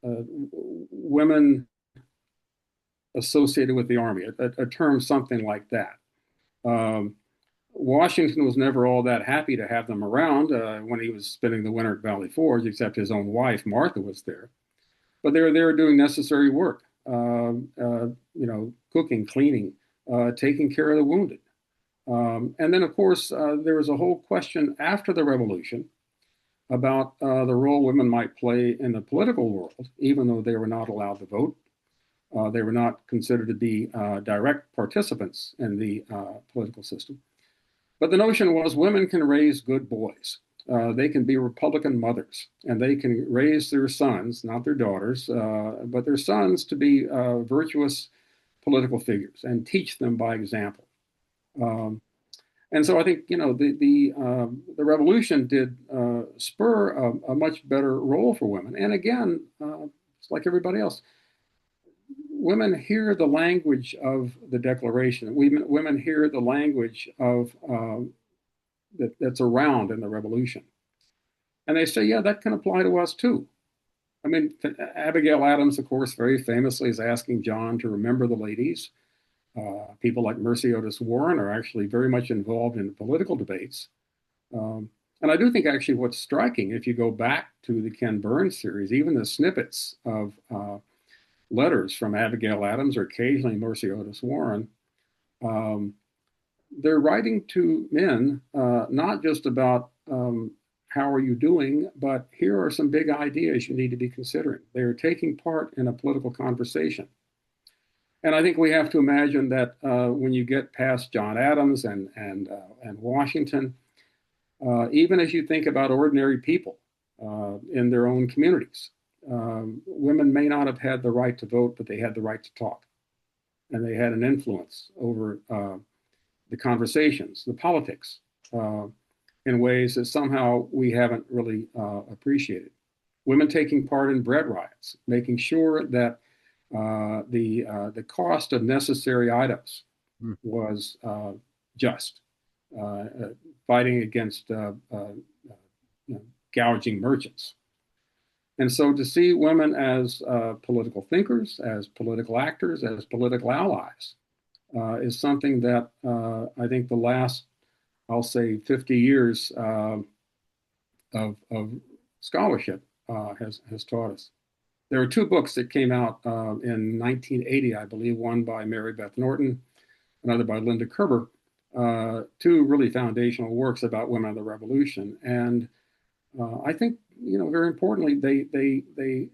women associated with the army, a term something like that. Um, Washington was never all that happy to have them around when he was spending the winter at Valley Forge, except his own wife, Martha, was there. But they were there doing necessary work, cooking, cleaning, taking care of the wounded. And then, of course, there was a whole question after the revolution about the role women might play in the political world, even though they were not allowed to vote. They were not considered to be direct participants in the political system. But the notion was women can raise good boys. They can be Republican mothers, and they can raise their sons, not their daughters, but their sons to be virtuous political figures and teach them by example. Um, and so I think the revolution did spur a much better role for women. And again, it's like everybody else. Women hear the language of the Declaration. Women hear the language of that's around in the Revolution, and they say, "Yeah, that can apply to us too." I mean, Abigail Adams, of course, very famously is asking John to remember the ladies. People like Mercy Otis Warren are actually very much involved in political debates. And I do think actually what's striking, if you go back to the Ken Burns series, even the snippets of letters from Abigail Adams or occasionally Mercy Otis Warren, um, they're writing to men not just about how are you doing, but here are some big ideas you need to be considering. They're taking part in a political conversation. And I think we have to imagine that when you get past John Adams and Washington, even as you think about ordinary people in their own communities, women may not have had the right to vote, but they had the right to talk, and they had an influence over the conversations, the politics, in ways that somehow we haven't really appreciated. Women taking part in bread riots, making sure that the cost of necessary items was just, fighting against gouging merchants. And so to see women as political thinkers, as political actors, as political allies is something that I think the last, I'll say, 50 years of scholarship has taught us. There are two books that came out in 1980, I believe, one by Mary Beth Norton, another by Linda Kerber, two really foundational works about women of the Revolution. And I think, very importantly, they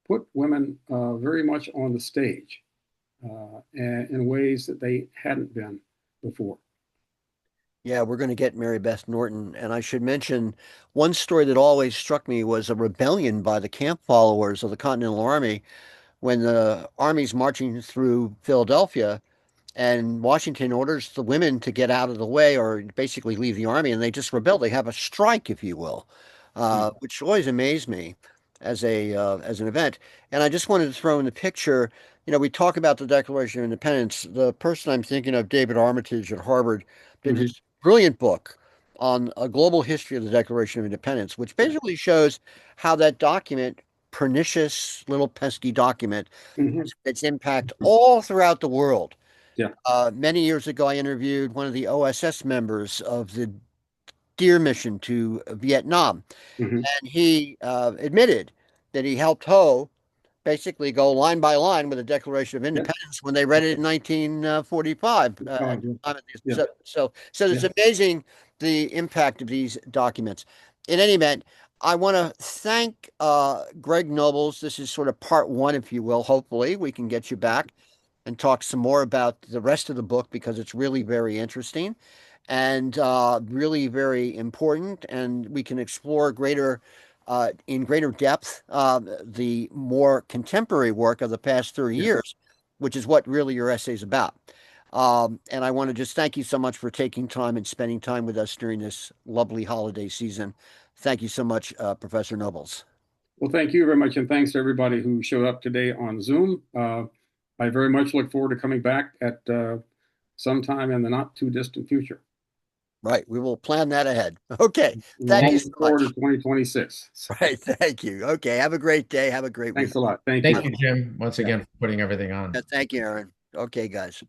put women very much on the stage and in ways that they hadn't been before. Yeah, we're going to get Mary Beth Norton. And I should mention one story that always struck me was a rebellion by the camp followers of the Continental Army when the army's marching through Philadelphia. And Washington orders the women to get out of the way or basically leave the army, and they just rebel. They have a strike, if you will, which always amazed me as an event. And I just wanted to throw in the picture, we talk about the Declaration of Independence. The person I'm thinking of, David Armitage at Harvard, did this brilliant book on a global history of the Declaration of Independence, which basically shows how that document, pernicious little pesky document, has its impact all throughout the world. Yeah. Many years ago, I interviewed one of the OSS members of the Deer mission to Vietnam, and he admitted that he helped Ho basically go line by line with the Declaration of Independence when they read it in 1945. So it's amazing the impact of these documents. In any event, I want to thank Greg Nobles. This is sort of part one, if you will. Hopefully, we can get you back and talk some more about the rest of the book because it's really very interesting and really very important, and we can explore in greater depth the more contemporary work of the past 30 years, which is what really your essay is about. And I want to just thank you so much for taking time and spending time with us during this lovely holiday season. Thank you so much, Professor Nobles. Well, thank you very much, and thanks to everybody who showed up today on Zoom. I very much look forward to coming back at sometime in the not too distant future. Right. We will plan that ahead. Okay. Thank you so much. Forward to 2026. Right. Thank you. Okay. Have a great day. Have a great week. Thanks a lot. Thank you, Jim, once again for putting everything on. Thank you, Aaron. Okay, guys.